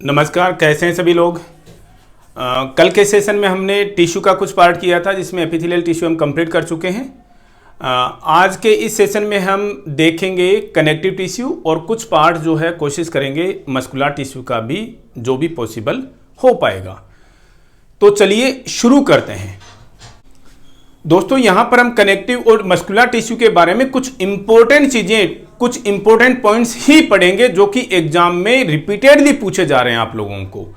नमस्कार, कैसे हैं सभी लोग। कल के सेशन में हमने टिश्यू का कुछ पार्ट किया था जिसमें एपिथेलियल टिश्यू हम कंप्लीट कर चुके हैं। आज के इस सेशन में हम देखेंगे कनेक्टिव टिश्यू और कुछ पार्ट जो है कोशिश करेंगे मस्कुलर टिश्यू का भी, जो भी पॉसिबल हो पाएगा। तो चलिए शुरू करते हैं। दोस्तों, यहाँ पर हम कनेक्टिव और मस्कुलर टिश्यू के बारे में कुछ इंपॉर्टेंट चीजें, कुछ इंपॉर्टेंट पॉइंट्स ही पढ़ेंगे जो कि एग्जाम में रिपीटेडली पूछे जा रहे हैं आप लोगों को।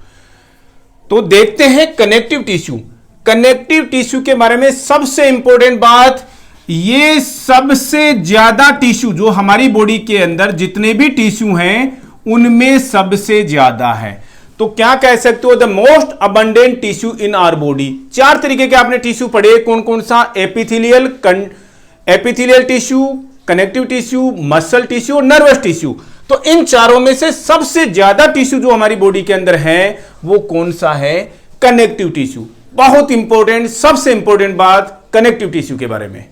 तो देखते हैं कनेक्टिव टिश्यू। कनेक्टिव टिश्यू के बारे में सबसे इंपॉर्टेंट बात, ये सबसे ज्यादा टिश्यू जो हमारी बॉडी के अंदर जितने भी टिश्यू हैं उनमें सबसे ज्यादा है। तो क्या कह सकते हो, the most abundant tissue in our body. चार तरीके के आपने टिश्यू पढ़े, कौन कौन सा? Epithelial tissue, connective tissue, muscle tissue और नर्वस टिश्यू। तो इन चारों में से सबसे ज्यादा टिश्यू जो हमारी बॉडी के अंदर है वो कौन सा है? Connective tissue. बहुत इंपॉर्टेंट, सबसे इंपॉर्टेंट बात कनेक्टिव टिश्यू के बारे में।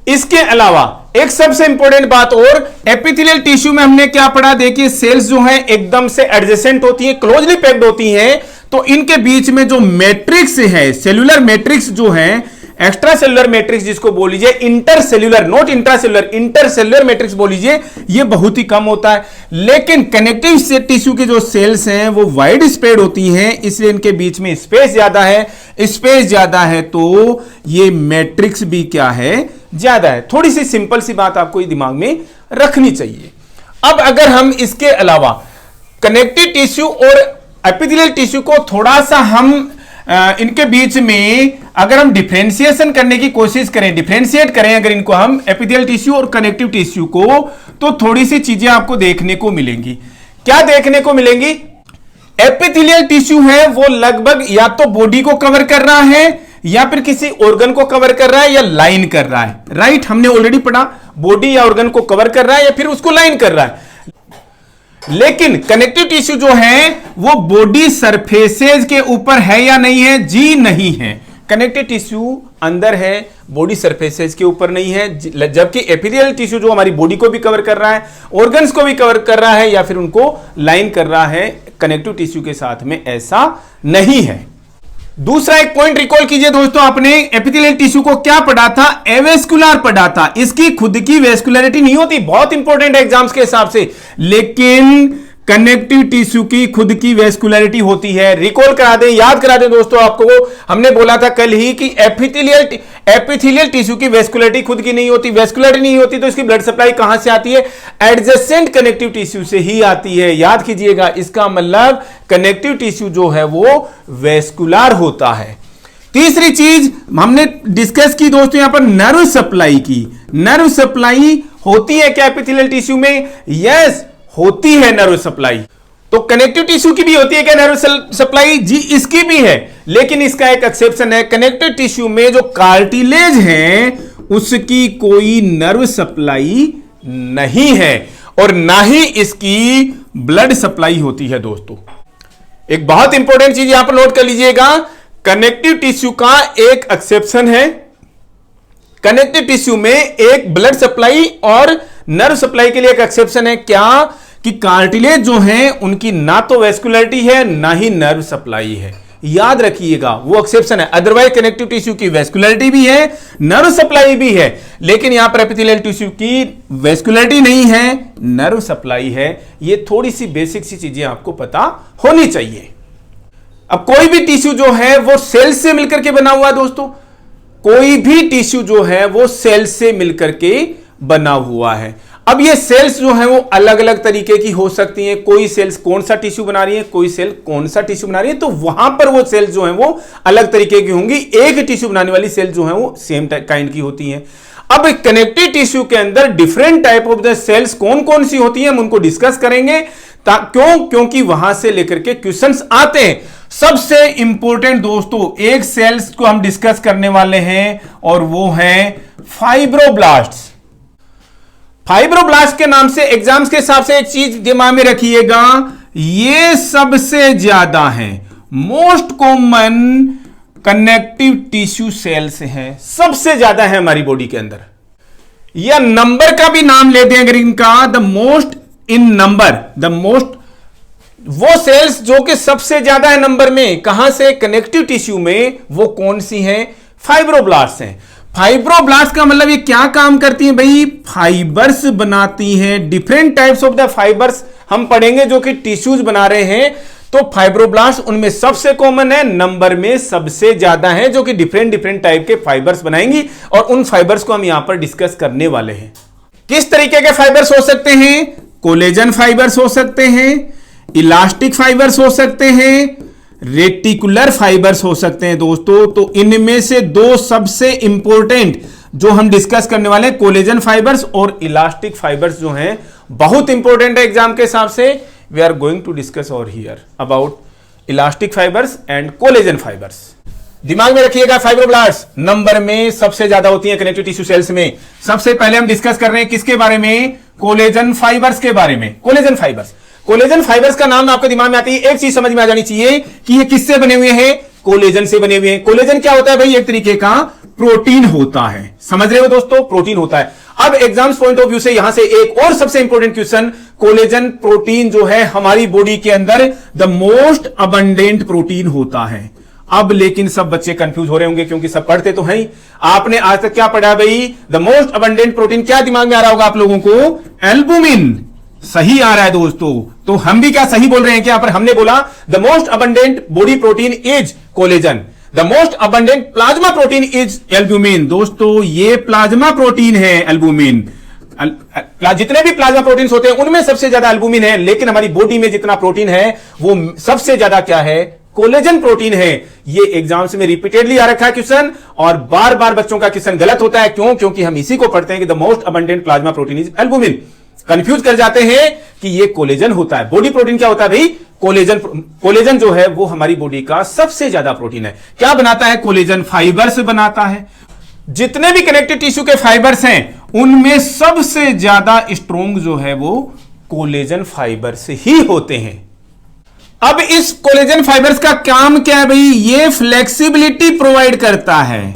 इसके अलावा एक सबसे इंपॉर्टेंट बात और, एपिथेलियल टिश्यू में हमने क्या पढ़ा? देखिए, सेल्स जो हैं एकदम से एडजेसेंट होती हैं, क्लोजली पैक्ड होती हैं। तो इनके बीच में जो मैट्रिक्स है, सेल्यूलर मैट्रिक्स जो है, एक्स्ट्रा सेल्यूलर मैट्रिक्स जिसको बोल लीजिए, intercellular, not intracellular, intercellular matrix बोल लीजिए, ये बहुत ही कम होता है। लेकिन कनेक्टिव टिश्यू के जो सेल्स हैं वो वाइड स्प्रेड होती हैं, इसलिए इनके बीच में स्पेस ज्यादा है। स्पेस ज्यादा है तो ये मैट्रिक्स भी क्या है? ज्यादा है। थोड़ी सी सिंपल सी बात आपको दिमाग में रखनी चाहिए। अब अगर हम इसके अलावा कनेक्टिव टिश्यू और एपिथेलियल टिश्यू को थोड़ा सा हम इनके बीच में अगर हम डिफरेंशिएशन करने की कोशिश करें, डिफरेंशिएट करें अगर इनको हम एपिथेलियल टिश्यू और कनेक्टिव टिश्यू को, तो थोड़ी सी चीजें आपको देखने को मिलेंगी। क्या देखने को मिलेंगी? एपिथेलियल टिश्यू है वो लगभग या तो बॉडी को कवर कर रहा है या फिर किसी ऑर्गन को कवर कर रहा है या लाइन कर रहा है। राइट, हमने ऑलरेडी पढ़ा, बॉडी या ऑर्गन को कवर कर रहा है या फिर उसको लाइन कर रहा है। लेकिन कनेक्टिव टिश्यू जो है वो बॉडी सरफेसेस के ऊपर है या नहीं है? जी नहीं है। कनेक्टिव टिश्यू अंदर है, बॉडी सरफेसेस के ऊपर नहीं है। जबकि एपिथेलियल टिश्यू जो हमारी बॉडी को भी कवर कर रहा है, ऑर्गन्स को भी कवर कर रहा है या फिर उनको लाइन कर रहा है, कनेक्टिव टिश्यू के साथ में ऐसा नहीं है। दूसरा एक पॉइंट रिकॉल कीजिए दोस्तों, आपने एपिथेलियल टिश्यू को क्या पढ़ा था? एवेस्कुलर पढ़ा था। इसकी खुद की वेस्कुलरिटी नहीं होती, बहुत इंपॉर्टेंट है एग्जाम्स के हिसाब से, लेकिन कनेक्टिव टिश्यू की खुद की वेस्कुलरिटी होती है। रिकॉल करा दें, याद करा दें दोस्तों, आपको हमने बोला था कल ही कि एपिथेलियल टिश्यू की वेस्कुलरिटी खुद की नहीं होती। वेस्कुलरिटी नहीं होती तो इसकी ब्लड सप्लाई कहां से आती है? एडजेसेंट कनेक्टिव टिश्यू से ही आती है। याद कीजिएगा, इसका मतलब कनेक्टिव टिश्यू जो है वो वेस्कुलर होता है। तीसरी चीज हमने डिस्कस की दोस्तों यहां पर, नर्व सप्लाई की। नर्व सप्लाई होती है क्या एपिथेलियल टिश्यू में? यस, होती है नर्व सप्लाई। तो कनेक्टिव टिश्यू की भी होती है क्या नर्व सप्लाई? जी, इसकी भी है, लेकिन इसका एक एक्सेप्शन है। कनेक्टिव टिश्यू में जो कार्टिलेज है उसकी कोई नर्व सप्लाई नहीं है और ना ही इसकी ब्लड सप्लाई होती है। दोस्तों, एक बहुत इंपॉर्टेंट चीज यहां पर नोट कर लीजिएगा, कनेक्टिव टिश्यू का एक एक्सेप्शन है। कनेक्टिव टिश्यू में एक ब्लड सप्लाई और नर्व सप्लाई के लिए एक एक्सेप्शन है। क्या? कि कार्टिलेज जो है उनकी ना तो वेस्कुलरिटी है ना ही नर्व सप्लाई है। याद रखिएगा, वो एक्सेप्शन है। अदरवाइज कनेक्टिव टिश्यू की वेस्कुलरिटी भी है, नर्व सप्लाई भी है, लेकिन यहां पर एपिथेलियल टिश्यू की वेस्कुलरिटी नहीं है, नर्व सप्लाई है। ये थोड़ी सी बेसिक सी चीजें आपको पता होनी चाहिए। अब कोई भी टिश्यू जो है वो सेल से मिलकर के बना हुआ है दोस्तों, कोई भी टिश्यू जो है वो सेल से मिलकर के बना हुआ है। अब ये सेल्स जो है वो अलग अलग तरीके की हो सकती हैं। कोई सेल्स कौन सा टिश्यू बना रही है, कोई सेल कौन सा टिश्यू बना रही है, तो वहां पर वो सेल्स जो है वो अलग तरीके की होंगी। एक टिश्यू बनाने वाली सेल जो है वो सेम काइंड की होती हैं। अब कनेक्टिव टिश्यू के अंदर different type of the cells कौन कौन सी होती हैं हम उनको डिस्कस करेंगे। क्योंकि वहां से लेकर के क्वेश्चंस आते हैं। सबसे इंपॉर्टेंट दोस्तों एक सेल्स को हम डिस्कस करने वाले हैं और वो है फाइब्रोब्लास्ट्स। फाइब्रोब्लास्ट के नाम से एग्जाम्स के हिसाब से एक चीज दिमाग में रखिएगा, ये सबसे ज्यादा है, most common connective tissue cells है, सबसे ज्यादा है हमारी बॉडी के अंदर। या नंबर का भी नाम लेते हैं अगर इनका, the most in number, the most वो सेल्स जो कि सबसे ज्यादा है नंबर में, कहां से, कनेक्टिव टिश्यू में, वो कौन सी हैं, फाइब्रोब्लास्ट हैं। फाइब्रोब्लास्ट का मतलब ये क्या काम करती हैं भाई, फाइबर्स बनाती हैं, different types of the fibres हम पढ़ेंगे जो कि टिश्यूज बना रहे हैं। तो फाइब्रोब्लास्ट उनमें सबसे कॉमन है, नंबर में सबसे ज्यादा है, जो कि डिफरेंट टाइप के फाइबर्स बनाएंगी और उन फाइबर्स को हम यहां पर डिस्कस करने वाले हैं। किस तरीके के फाइबर्स हो सकते हैं, कोलेजन फाइबर्स हो सकते हैं, इलास्टिक फाइबर्स हो सकते हैं, रेटिकुलर फाइबर्स हो सकते हैं दोस्तों। तो इनमें से दो सबसे इंपॉर्टेंट जो हम डिस्कस करने वाले हैं, कोलेजन फाइबर्स और इलास्टिक फाइबर्स जो हैं बहुत इंपॉर्टेंट है एग्जाम के हिसाब से। We are going to discuss over here about elastic fibres and collagen fibres. दिमाग में रखिएगा, फाइब्रोब्लास्ट नंबर में सबसे ज्यादा होती है कनेक्टिव टिश्यू सेल्स में। सबसे पहले हम डिस्कस कर रहे हैं किसके बारे में, कोलेजन फाइबर्स के बारे में। कोलेजन फाइबर्स, कोलेजन फाइबर्स का नाम आपके दिमाग में आती है, एक चीज समझ में आ जानी चाहिए कि ये किससे बने हुए हैं, कोलेजन से बने हुए हैं। कोलेजन क्या होता है भाई, एक तरीके का प्रोटीन होता है, समझ रहे हो दोस्तों, प्रोटीन होता है। अब एग्जाम्स पॉइंट ऑफ व्यू से यहां से एक और सबसे इंपॉर्टेंट क्वेश्चन, कोलेजन प्रोटीन जो है हमारी बॉडी के अंदर द मोस्ट अबंडेंट प्रोटीन होता है। अब लेकिन सब बच्चे कंफ्यूज हो रहे होंगे क्योंकि सब पढ़ते तो हैं ही। आपने आज तक क्या पढ़ा भाई, द मोस्ट अबंडेंट प्रोटीन, क्या दिमाग में आ रहा होगा आप लोगों को, एल्बुमिन। सही आ रहा है दोस्तों, तो हम भी क्या सही बोल रहे हैं, क्या पर हमने बोला the most abundant body protein is collagen, the most abundant plasma protein is albumin. दोस्तों ये प्लाज्मा प्रोटीन है एल्बुमिन, जितने भी प्लाज्मा प्रोटीन होते हैं उनमें सबसे ज्यादा एल्बुमिन है, लेकिन हमारी बॉडी में जितना प्रोटीन है वो सबसे ज्यादा क्या है, कोलेजन प्रोटीन है। ये एग्जाम्स में रिपीटेडली आ रखा है क्वेश्चन, और बार बार बच्चों का क्वेश्चन गलत होता है। क्यों, क्योंकि हम इसी को पढ़ते हैं कि the most abundant plasma protein is albumin. Confuse कर जाते हैं कि ये कोलेजन होता है। बॉडी प्रोटीन क्या होता है भाई, कोलेजन। कोलेजन जो है वो हमारी बॉडी का सबसे ज्यादा प्रोटीन है। क्या बनाता है, कोलेजन फाइबर्स बनाता है। जितने भी कनेक्टिव टिश्यू के फाइबर्स हैं उनमें सबसे ज्यादा स्ट्रोंग जो है वो कोलेजन फाइबर्स ही होते हैं। अब इस कोलेजन फाइबर्स का काम क्या है भाई, ये फ्लेक्सिबिलिटी प्रोवाइड करता है।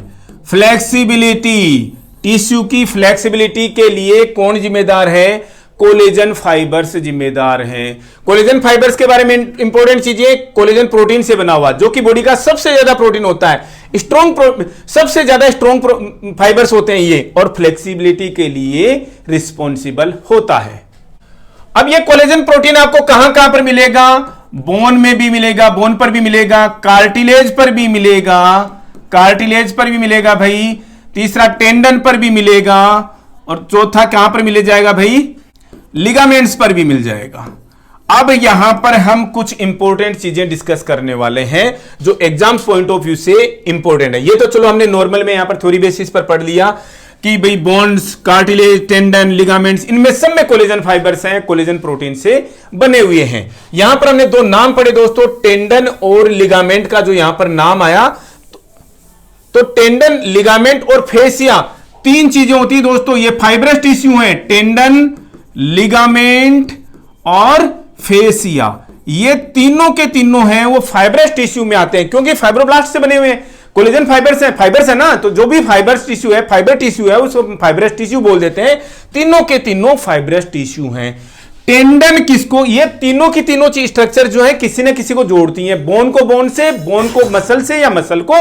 फ्लेक्सिबिलिटी, टिश्यू की फ्लेक्सिबिलिटी के लिए कौन जिम्मेदार है, कोलेजन फाइबर्स जिम्मेदार हैं। कोलेजन फाइबर्स के बारे में इंपॉर्टेंट चीजें, कोलेजन प्रोटीन से बना हुआ जो कि बॉडी का सबसे ज्यादा प्रोटीन होता है, सबसे ज्यादा स्ट्रॉन्ग फाइबर्स होते हैं ये, और फ्लेक्सिबिलिटी के लिए रिस्पॉन्सिबल होता है। अब ये कोलेजन प्रोटीन आपको कहां कहां पर मिलेगा, बोन में भी मिलेगा, बोन पर भी मिलेगा, कार्टिलेज पर भी मिलेगा, कार्टिलेज पर भी मिलेगा भाई, तीसरा टेंडन पर भी मिलेगा, और चौथा कहां पर मिल जाएगा भाई, लिगामेंट्स पर भी मिल जाएगा। अब यहां पर हम कुछ इंपॉर्टेंट चीजें डिस्कस करने वाले हैं जो एग्जाम्स पॉइंट ऑफ व्यू से इंपॉर्टेंट है। ये तो चलो हमने नॉर्मल में यहां पर थ्योरी बेसिस पर पढ़ लिया कि भाई बोन्स, कार्टिलेज, टेंडन, लिगामेंट्स, इनमें सब में कोलेजन फाइबर्स हैं, कोलेजन प्रोटीन से बने हुए हैं। यहां पर हमने दो नाम पढ़े दोस्तों, टेंडन और लिगामेंट का जो यहां पर नाम आया, तो टेंडन, लिगामेंट और फेसिया, तीन चीजें होती है दोस्तों। ये फाइब्रस टिश्यू है, टेंडन, लिगामेंट और फेसिया, ये तीनों के तीनों हैं वो फाइब्रस टिश्यू में आते हैं, क्योंकि फाइब्रोब्लास्ट से बने हुए हैं। कोलेजन फाइबर्स है ना, तो जो भी फाइबर्स टिश्यू है, फाइबर टिश्यू है, उसको फाइब्रस टिश्यू बोल देते हैं। तीनों के तीनों फाइब्रस टिश्यू हैं। टेंडन किसको, ये तीनों की तीनों चीज स्ट्रक्चर जो है किसी न किसी को जोड़ती हैं, बोन को बोन से, बोन को मसल से, या मसल को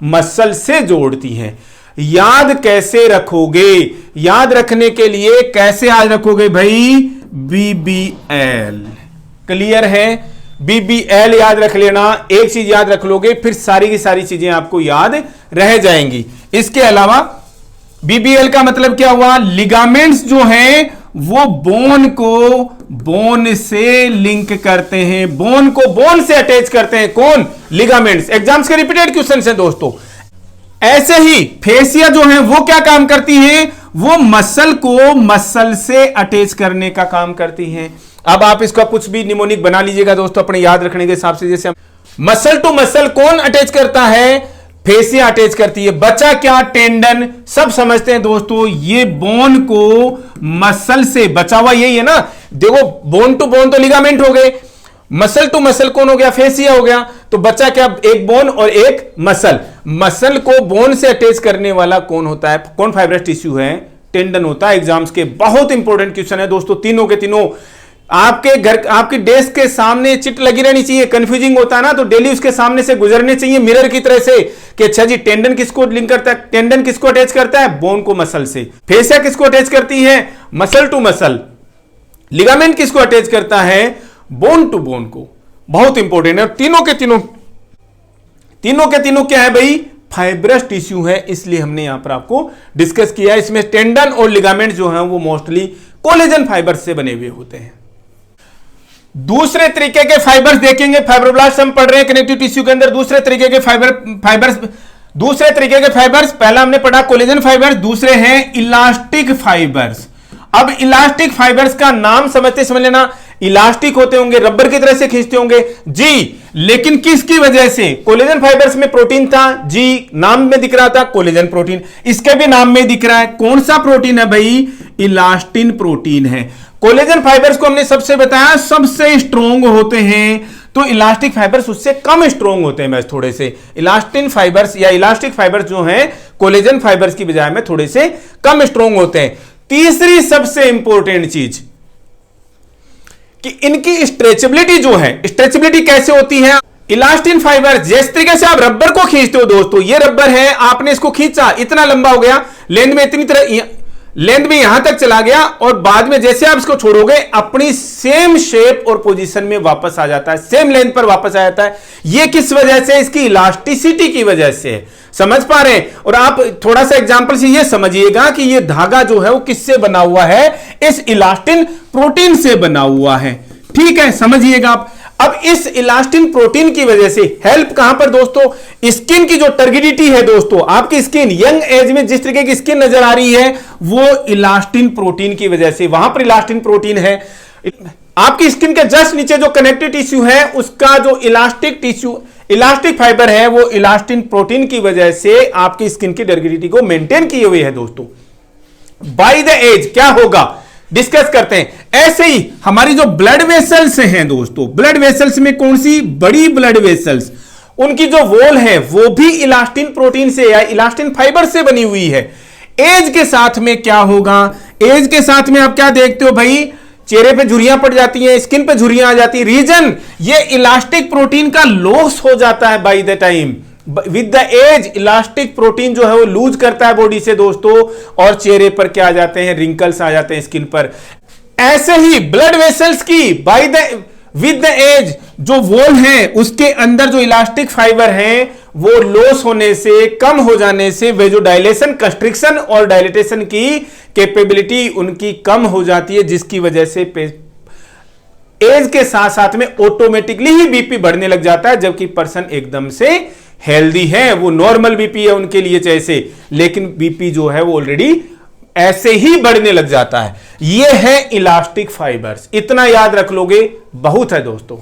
मसल से जोड़ती हैं। याद कैसे रखोगे, याद रखने के लिए कैसे याद रखोगे भाई, BBL, क्लियर है, BBL याद रख लेना। एक चीज याद रख लोगे फिर सारी की सारी चीजें आपको याद रह जाएंगी। इसके अलावा BBL का मतलब क्या हुआ, लिगामेंट्स जो हैं वो बोन को बोन से लिंक करते हैं, बोन को बोन से अटैच करते हैं, कौन, लिगामेंट्स। एग्जाम्स के रिपीटेड क्वेश्चन हैं दोस्तों। ऐसे ही फेसिया जो है वो क्या काम करती हैं, वो मसल को मसल से अटैच करने का काम करती हैं। अब आप इसका कुछ भी निमोनिक बना लीजिएगा दोस्तों अपने याद रखने के हिसाब से। जैसे मसल टू मसल कौन अटैच करता है, फेसिया अटैच करती है। बचा क्या, टेंडन, सब समझते हैं दोस्तों, ये बोन को मसल से बचा हुआ यही है ना। देखो बोन टू बोन तो लिगामेंट हो गए, मसल टू मसल कौन हो गया, फेसिया हो गया। तो बच्चा क्या, एक बोन और एक मसल। मसल को बोन से अटैच करने वाला कौन होता है, कौन फाइब्रस टिश्यू है, टेंडन होता है। एग्जाम्स के बहुत इंपॉर्टेंट क्वेश्चन है दोस्तों, तीनों के तीनों आपके घर, आपकी डेस्क के सामने चिट लगी रहनी चाहिए। कंफ्यूजिंग होता है ना, तो डेली उसके सामने से गुजरने चाहिए मिरर की तरह से कि अच्छा जी टेंडन किसको लिंक करता है, टेंडन किसको अटैच करता है, बोन को मसल से। फेसिया किसको अटैच करती है, मसल टू मसल। लिगामेंट किसको अटैच करता है, बोन टू बोन को। बहुत इंपॉर्टेंट है। तीनों के तीनों क्या है भाई, फाइब्रस टिश्यू है, इसलिए हमने यहां पर आपको डिस्कस किया। इसमें टेंडन और लिगामेंट जो है वो मोस्टली कोलेजन फाइबर से बने हुए होते हैं। दूसरे तरीके के फाइबर्स देखेंगे, फाइब्रोब्लास्ट हम पढ़ रहे हैं कनेक्टिव टिश्यू के अंदर। दूसरे तरीके के फाइबर्स पहला हमने पढ़ा कोलेजन फाइबर्स, दूसरे हैं इलास्टिक फाइबर्स। अब इलास्टिक फाइबर्स का नाम समझ लेना, इलास्टिक होते होंगे, रबर की तरह से खींचते होंगे जी, लेकिन किसकी वजह से? कोलेजन फाइबर्स में प्रोटीन था जी, नाम में दिख रहा था कोलेजन प्रोटीन, इसके भी नाम में दिख रहा है। कौन सा प्रोटीन है भाई, इलास्टिन प्रोटीन है। कोलेजन फाइबर्स को हमने सबसे बताया सबसे स्ट्रॉन्ग होते हैं, तो इलास्टिक फाइबर्स उससे कम स्ट्रॉन्ग होते हैं। बस थोड़े से इलास्टिन फाइबर्स या इलास्टिक फाइबर्स जो हैं कोलेजन फाइबर्स की बजाय में थोड़े से कम स्ट्रॉन्ग होते हैं। तीसरी सबसे इंपॉर्टेंट चीज कि इनकी स्ट्रेचेबिलिटी जो है, स्ट्रेचेबिलिटी कैसे होती है? इलास्टिन फाइबर जिस तरीके से आप रबर को खींचते हो दोस्तों, ये रबर है, आपने इसको खींचा, इतना लंबा हो गया, लेंथ में इतनी तरह, लेंथ में यहां तक चला गया, और बाद में जैसे आप इसको छोड़ोगे अपनी सेम शेप और पोजीशन में वापस आ जाता है, सेम लेंथ पर वापस आ जाता है। ये किस वजह से? इसकी इलास्टिसिटी की वजह से। समझ पा रहे हैं? और आप थोड़ा सा एग्जांपल से ये समझिएगा कि ये धागा जो है वो किससे बना हुआ है, इस इलास्टिन प्रोटीन से बना हुआ है। ठीक है, समझिएगा आप। अब इस इलास्टिन प्रोटीन की वजह से हेल्प कहां पर दोस्तों, स्किन की जो टर्गिडिटी है दोस्तों, आपकी स्किन यंग एज में जिस तरीके की स्किन नजर आ रही है वो इलास्टिन प्रोटीन की वजह से, वहां पर इलास्टिन प्रोटीन है। आपकी स्किन के जस्ट नीचे जो कनेक्टिव टिश्यू है उसका जो इलास्टिक फाइबर है वो इलास्टिन प्रोटीन की वजह से आपकी स्किन की टर्गिडिटी को मेंटेन किए हुए है दोस्तों। बाय द एज क्या होगा डिस्कस करते हैं। ऐसे ही हमारी जो ब्लड वेसल्स हैं दोस्तों, ब्लड वेसल्स में कौन सी? बड़ी ब्लड वेसल्स, उनकी जो वॉल है वो भी इलास्टिन प्रोटीन से या इलास्टिन फाइबर से बनी हुई है। एज के साथ में क्या होगा? एज के साथ में आप क्या देखते हो भाई, चेहरे पे झुर्रियां पड़ जाती हैं, स्किन पे झुर्रियां आ जाती है। रीजन ये इलास्टिक प्रोटीन का लॉस हो जाता है by the time. With the age elastic protein जो है वो लूज करता है बॉडी से दोस्तों, और चेहरे पर क्या आ जाते हैं, रिंकल्स आ जाते हैं स्किन पर। ऐसे ही ब्लड वेसल्स की विद द एज जो वॉल है उसके अंदर जो इलास्टिक फाइबर है वो लॉस होने से, कम हो जाने से, वे जो डायलेशन, कंस्ट्रिक्शन और डायलेटेशन की कैपेबिलिटी उनकी कम हो जाती है, जिसकी वजह से एज के साथ साथ में ऑटोमेटिकली ही बीपी बढ़ने लग जाता है। जबकि पर्सन एकदम से हेल्दी है, वो नॉर्मल बीपी है उनके लिए जैसे, लेकिन बीपी जो है वो ऑलरेडी ऐसे ही बढ़ने लग जाता है। ये है इलास्टिक फाइबर्स, इतना याद रख लोगे बहुत है दोस्तों।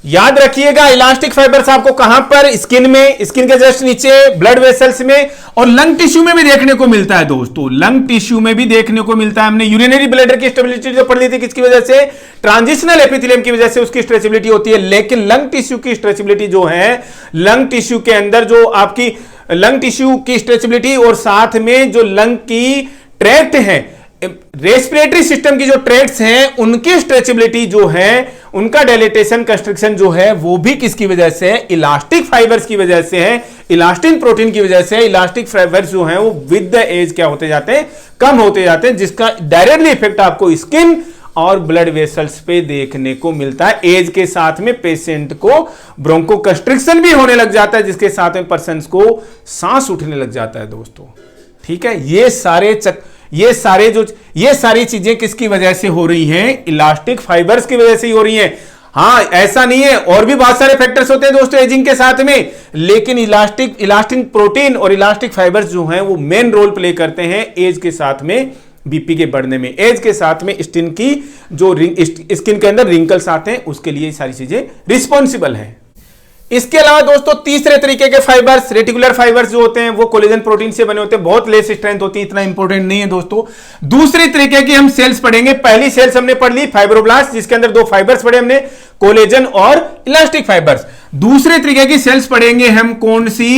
याद रखिएगा इलास्टिक फाइबर्स आपको कहां पर, स्किन में, स्किन के जस्ट नीचे, ब्लड वेसल्स में, और लंग टिश्यू में भी देखने को मिलता है दोस्तों। लंग टिश्यू में भी देखने को मिलता है। हमने यूरिनरी ब्लैडर की स्टेबिलिटी जो पढ़ ली थी, किसकी वजह से? ट्रांजिशनल एपिथेलियम की वजह से उसकी स्ट्रेचेबिलिटी होती है। लेकिन लंग टिश्यू की स्ट्रेचेबिलिटी जो है, लंग टिश्यू के अंदर जो आपकी लंग टिश्यू की स्ट्रेचेबिलिटी और साथ में जो लंग की ट्रैक्ट है, रेस्पिरेटरी सिस्टम की जो ट्रैक्ट्स हैं उनकी स्ट्रेचेबिलिटी जो है, उनका डायलेटेशन, कंस्ट्रिक्शन जो है वो भी किसकी वजह से है? इलास्टिक फाइबर्स की वजह से है, इलास्टिन प्रोटीन की वजह से। इलास्टिक फाइबर्स जो हैं वो विद द एज क्या होते जाते हैं? कम होते जाते हैं, जिसका डायरेक्टली इफेक्ट आपको स्किन और ब्लड वेसल्स पे देखने को मिलता है। एज के साथ में पेशेंट को ब्रोंको कंस्ट्रिक्शन भी होने लग जाता है, जिसके साथ में पर्सन को सांस उठने लग जाता है दोस्तों। ठीक है, ये सारी चीजें किसकी वजह से हो रही हैं? इलास्टिक फाइबर्स की वजह से ही हो रही हैं। हां, ऐसा नहीं है, और भी बहुत सारे फैक्टर्स होते हैं दोस्तों एजिंग के साथ में, लेकिन इलास्टिक प्रोटीन और इलास्टिक फाइबर्स जो हैं वो मेन रोल प्ले करते हैं एज के साथ में बीपी के बढ़ने में। एज के साथ में स्किन की जो स्किन के अंदर रिंकल्स आते हैं उसके लिए सारी चीजें रिस्पॉन्सिबल हैं। इसके अलावा दोस्तों तीसरे तरीके के फाइबर्स, रेटिकुलर फाइबर्स जो होते हैं वो कोलेजन प्रोटीन से बने होते हैं, बहुत लेस स्ट्रेंथ होती है, इतना इंपॉर्टेंट नहीं है दोस्तों। दूसरी तरीके की हम सेल्स पढ़ेंगे। पहली सेल्स हमने पढ़ ली फाइब्रोब्लास्ट, जिसके अंदर दो फाइबर्स पढ़े हमने, कोलेजन और इलास्टिक फाइबर्स। दूसरे तरीके की सेल्स पढ़ेंगे हम कौन सी?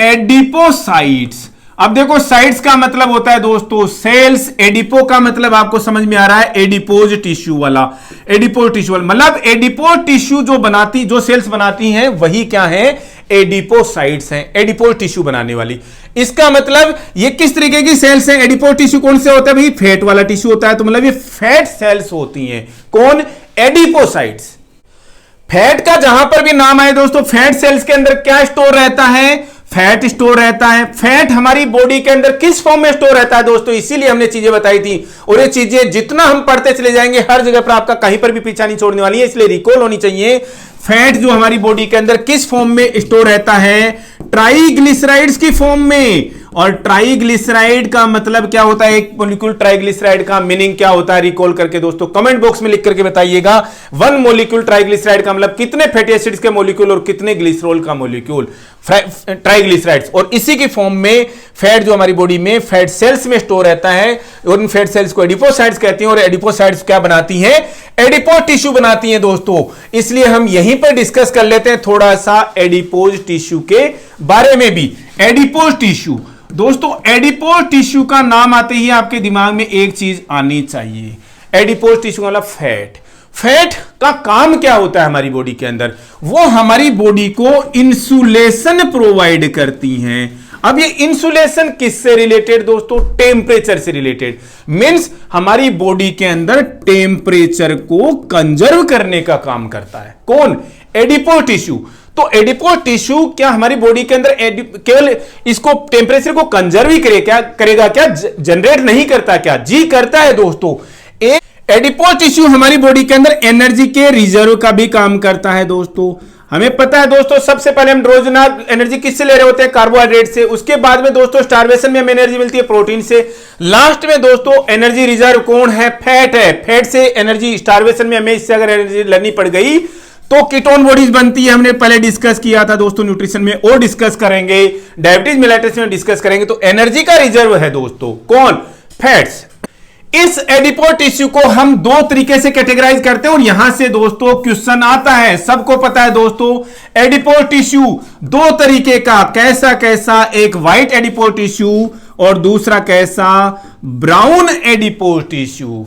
एडिपोसाइट्स। अब देखो साइड्स का मतलब होता है दोस्तों सेल्स, एडिपो का मतलब आपको समझ में आ रहा है एडिपोज टिश्यू वाला, एडिपोज टिश्यू वाला मतलब एडिपोज टिश्यू जो सेल्स बनाती हैं वही क्या है, एडिपोसाइट्स हैं, एडिपोज टिश्यू बनाने वाली। इसका मतलब ये किस तरीके की सेल्स हैं, एडिपोज टिश्यू कौन से होता है भाई, फैट वाला टिश्यू होता है, तो मतलब ये फैट सेल्स होती हैं, कौन, एडिपोसाइट्स। फैट का जहां पर भी नाम आए दोस्तों, फैट सेल्स के अंदर क्या स्टोर रहता है, फैट स्टोर रहता है। फैट हमारी बॉडी के अंदर किस फॉर्म में स्टोर रहता है दोस्तों, इसीलिए हमने चीजें बताई थी, और ये चीजें जितना हम पढ़ते चले जाएंगे हर जगह पर आपका कहीं पर भी पीछा नहीं छोड़ने वाली है, इसलिए रिकॉल होनी चाहिए। फैट जो हमारी बॉडी के अंदर किस फॉर्म में स्टोर रहता है, ट्राइग्लिसराइड्स की फॉर्म में। और ट्राइग्लिसराइड का मतलब क्या होता है, एक मॉलिक्यूल ट्राइग्लिसराइड का मीनिंग क्या होता है, रिकॉल करके दोस्तों कमेंट बॉक्स में लिख करके बताइएगा। वन मॉलिक्यूल ट्राइग्लिसराइड का मतलब कितने फैटी एसिड्स के मॉलिक्यूल और कितने ग्लिसरॉल का मॉलिक्यूल, ट्राइग्लिसराइड्स। और इसी की फॉर्म में फैट जो हमारी बॉडी में फैट सेल्स में स्टोर रहता है, और इन फैट सेल्स को एडिपोसाइट्स कहते हैं, और एडिपोसाइट्स क्या बनाती हैं, एडिपोज टिश्यू बनाती हैं दोस्तों। इसलिए हम यहीं पर डिस्कस कर लेते हैं थोड़ा सा एडिपोज टिश्यू के बारे में भी। एडिपोज टिश्यू दोस्तों, एडिपोज टिश्यू का नाम आते ही आपके दिमाग में एक चीज आनी चाहिए, एडिपोज टिश्यू मतलब फैट। फैट का काम क्या होता है हमारी बॉडी के अंदर, वो हमारी बॉडी को इंसुलेशन प्रोवाइड करती हैं। अब ये इंसुलेशन किससे रिलेटेड दोस्तों, टेम्परेचर से रिलेटेड। मींस हमारी बॉडी के अंदर टेम्परेचर को कंजर्व करने का काम करता है, कौन, एडिपोज टिश्यू। तो एडिपोज टिश्यू क्या हमारी बॉडी के अंदर केवल इसको टेम्परेचर को कंजर्व ही करेगा क्या, जनरेट नहीं करता क्या, जी करता है दोस्तों। एक एडिपोज टिश्यू हमारी बॉडी के अंदर एनर्जी के रिजर्व का भी काम करता है दोस्तों। हमें पता है दोस्तों, सबसे पहले हम रोजाना एनर्जी किससे ले रहे होते हैं, कार्बोहाइड्रेट से। उसके बाद में दोस्तों स्टारवेशन में हमें एनर्जी मिलती है प्रोटीन से। लास्ट में दोस्तों एनर्जी रिजर्व कौन है, फैट है। फैट से एनर्जी, स्टारवेशन में हमें इससे अगर एनर्जी लेनी पड़ गई तो कीटोन बॉडीज बनती है, हमने पहले डिस्कस किया था दोस्तों न्यूट्रिशन में, और डिस्कस करेंगे डायबिटीज मेलाइटिस में डिस्कस करेंगे। तो एनर्जी का रिजर्व है दोस्तों कौन, फैट्स। इस एडिपोज टिश्यू को हम दो तरीके से कैटेगराइज करते हैं, और यहां से दोस्तों क्वेश्चन आता है, सबको पता है दोस्तों। एडिपोज टिश्यू दो तरीके का, कैसा कैसा, एक व्हाइट एडिपोज टिश्यू और दूसरा कैसा, brown adipose tissue.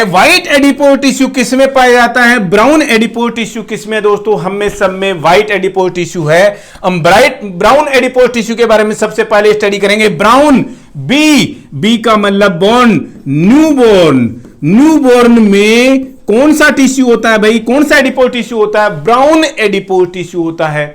White adipose tissue किसमें पाया जाता है, ब्राउन एडिपोज टिश्यू किसमें दोस्तों, हम में सब में व्हाइट एडिपोज टिश्यू है। हम ब्राउन एडिपोज टिश्यू के बारे में सबसे पहले स्टडी करेंगे। ब्राउन, बी का मतलब बोर्न, न्यूबॉर्न। न्यूबॉर्न में कौन सा टिश्यू होता है भाई, कौन सा एडिपोज टिश्यू होता है, ब्राउन एडिपोज टिश्यू होता है।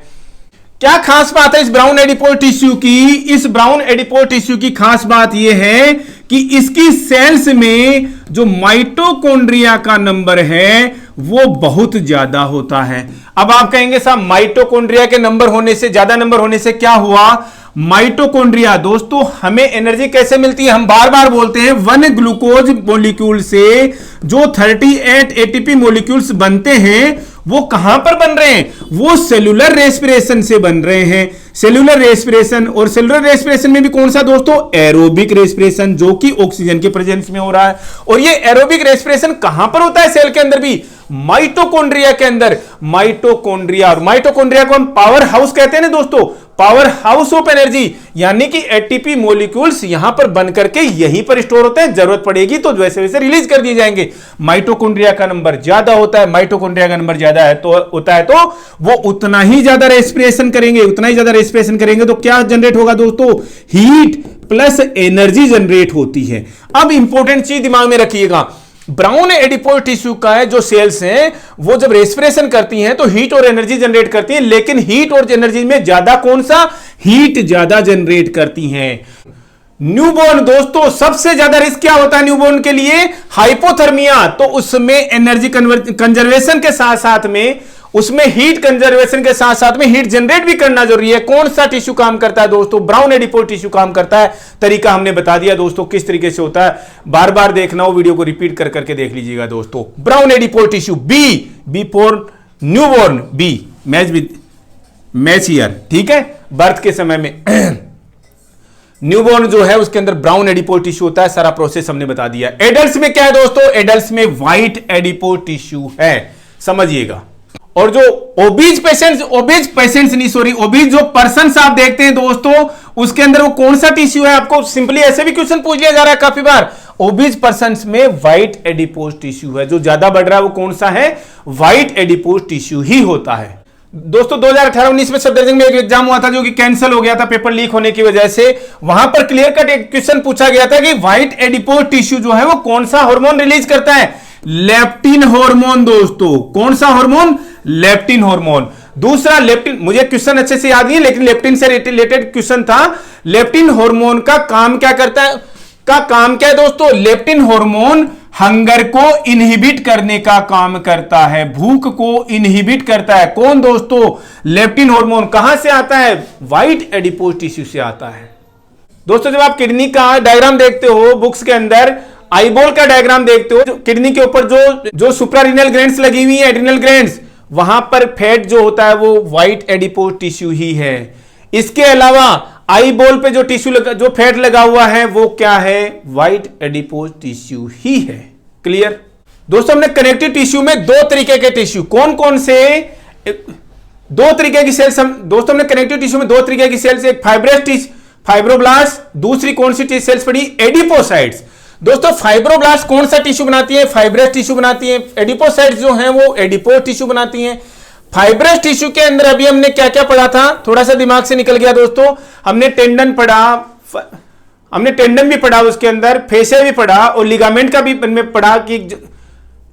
क्या खास बात है इस ब्राउन एडिपोज टिश्यू की, इस ब्राउन एडिपोज टिश्यू की खास बात यह है कि इसकी सेल्स में जो माइटोकॉन्ड्रिया का नंबर है वो बहुत ज्यादा होता है। अब आप कहेंगे साहब माइटोकॉन्ड्रिया के नंबर होने से, ज्यादा नंबर होने से क्या हुआ, माइटोकॉन्ड्रिया दोस्तों हमें एनर्जी कैसे मिलती है, हम बार बार बोलते हैं, वन ग्लूकोज मॉलिक्यूल से जो 38 एटीपी मॉलिक्यूल्स बनते हैं वो कहां पर बन रहे हैं, वो सेलुलर रेस्पिरेशन से बन रहे हैं। सेलुलर रेस्पिरेशन, और सेलुलर रेस्पिरेशन में भी कौन सा दोस्तों, एरोबिक रेस्पिरेशन, जो कि ऑक्सीजन के प्रेजेंस में हो रहा है। और ये एरोबिक रेस्पिरेशन कहां पर होता है सेल के अंदर भी, माइटोकॉन्ड्रिया के अंदर। माइटोकॉन्ड्रिया, और माइटोकॉन्ड्रिया को हम पावर हाउस कहते हैं ना दोस्तों, पावर हाउस ऑफ एनर्जी, यानी कि एटीपी मॉलिक्यूल्स यहां पर बन करके यहीं पर स्टोर होते हैं, जरूरत पड़ेगी तो वैसे वैसे रिलीज कर दिए जाएंगे। माइटोकॉन्ड्रिया का नंबर ज्यादा होता है, माइटोकॉन्ड्रिया का नंबर ज्यादा है तो होता है तो वो उतना ही ज्यादा रेस्पिरेशन करेंगे, उतना ही ज्यादा रेस्पिरेशन करेंगे तो क्या जनरेट होगा दोस्तों, हीट प्लस एनर्जी जनरेट होती है। अब इंपॉर्टेंट चीज दिमाग में रखिएगा, ब्राउन एडिपोज टिश्यू का है जो सेल्स हैं वो जब रेस्पिरेशन करती हैं तो हीट और एनर्जी जनरेट करती हैं, लेकिन हीट और एनर्जी में ज्यादा कौन सा, हीट ज्यादा जनरेट करती हैं। न्यूबॉर्न दोस्तों सबसे ज्यादा रिस्क क्या होता है न्यूबॉर्न के लिए, हाइपोथर्मिया। तो उसमें एनर्जी कंजर्वेशन के साथ साथ में, उसमें हीट कंजर्वेशन के साथ साथ में हीट जनरेट भी करना जरूरी है। कौन सा टिश्यू काम करता है दोस्तों, ब्राउन एडिपोज टिश्यू काम करता है। तरीका हमने बता दिया दोस्तों किस तरीके से होता है, बार बार देखना हो, वीडियो को रिपीट कर करके देख लीजिएगा दोस्तों। Brown adipose tissue, B for newborn, B match year, ठीक है, बर्थ के समय में न्यूबॉर्न जो है उसके अंदर ब्राउन एडिपोज टिश्यू होता है, सारा प्रोसेस हमने बता दिया। एडल्ट्स में क्या है दोस्तों, एडल्ट्स में व्हाइट एडिपोज टिश्यू है, समझिएगा। और जो ओबीज पेशेंट्स नहीं, सॉरी, ओबीज जो पर्सन्स आप देखते हैं दोस्तों, उसके अंदर वो कौन सा टिश्यू है? आपको सिंपली ऐसे भी क्वेश्चन पूछ लिया जा रहा है काफी बार। ओबीज पर्सन्स में व्हाइट एडिपोज टिश्यू है, जो ज्यादा बढ़ रहा है वो कौन सा है? व्हाइट एडिपोज टिश्यू ही होता है। दोस्तों 2018-19 में सफदरजंग में एक एग्जाम हुआ था जो कि कैंसिल हो गया था पेपर लीक होने की वजह से। वहां पर क्लियर कट एक क्वेश्चन पूछा गया था कि व्हाइट एडिपोज टिश्यू जो है वो कौन सा हार्मोन रिलीज करता है? लेप्टिन हार्मोन दोस्तों। कौन सा हार्मोन? Leptin hormone. दूसरा लेप्टिन, मुझे क्वेश्चन अच्छे से याद नहीं है लेकिन लेप्टिन से रिलेटेड क्वेश्चन था। लेप्टिन हार्मोन का काम क्या करता है? काम क्या है दोस्तों? लेप्टिन हार्मोन हंगर को इनहिबिट करने का काम करता है, भूख को इनहिबिट करता है। कौन दोस्तों? Leptin hormone. कहां से आता है? व्हाइट एडिपोज टिश्यू से आता है। दोस्तों जब आप किडनी का डायग्राम देखते हो बुक्स के अंदर, आईबॉल का डायग्राम देखते हो, किडनी के ऊपर जो सुप्रारीनल ग्लैंड्स लगी हुई है, एड्रिनल ग्लैंड्स, वहां पर फैट जो होता है वो व्हाइट एडिपोज टिश्यू ही है। इसके अलावा आई बॉल पे जो टिश्यू जो फैट लगा हुआ है वो क्या है? व्हाइट एडिपोज टिश्यू ही है। क्लियर? दोस्तों हमने कनेक्टिव टिश्यू में दो तरीके के टिश्यू, कौन कौन से? दो तरीके की सेल्स दोस्तों हमने कनेक्टिव टिश्यू में दो तरीके की सेल्स, एक फाइब्रोब्लास्ट, दूसरी कौन सी सेल्स पड़ी? एडिपोसाइट्स। दोस्तों फाइब्रोब्लास्ट कौन सा टिश्यू बनाती है? फाइब्रस टिश्यू बनाती है। एडिपोसाइट्स जो हैं वो एडिपोज टिश्यू बनाती हैं। फाइब्रस टिश्यू के अंदर अभी हमने क्या क्या पढ़ा था? थोड़ा सा दिमाग से निकल गया दोस्तों। हमने टेंडन पढ़ा, हमने टेंडन भी पढ़ा, उसके अंदर फेसिया भी पढ़ा और लिगामेंट का भी पढ़ा कि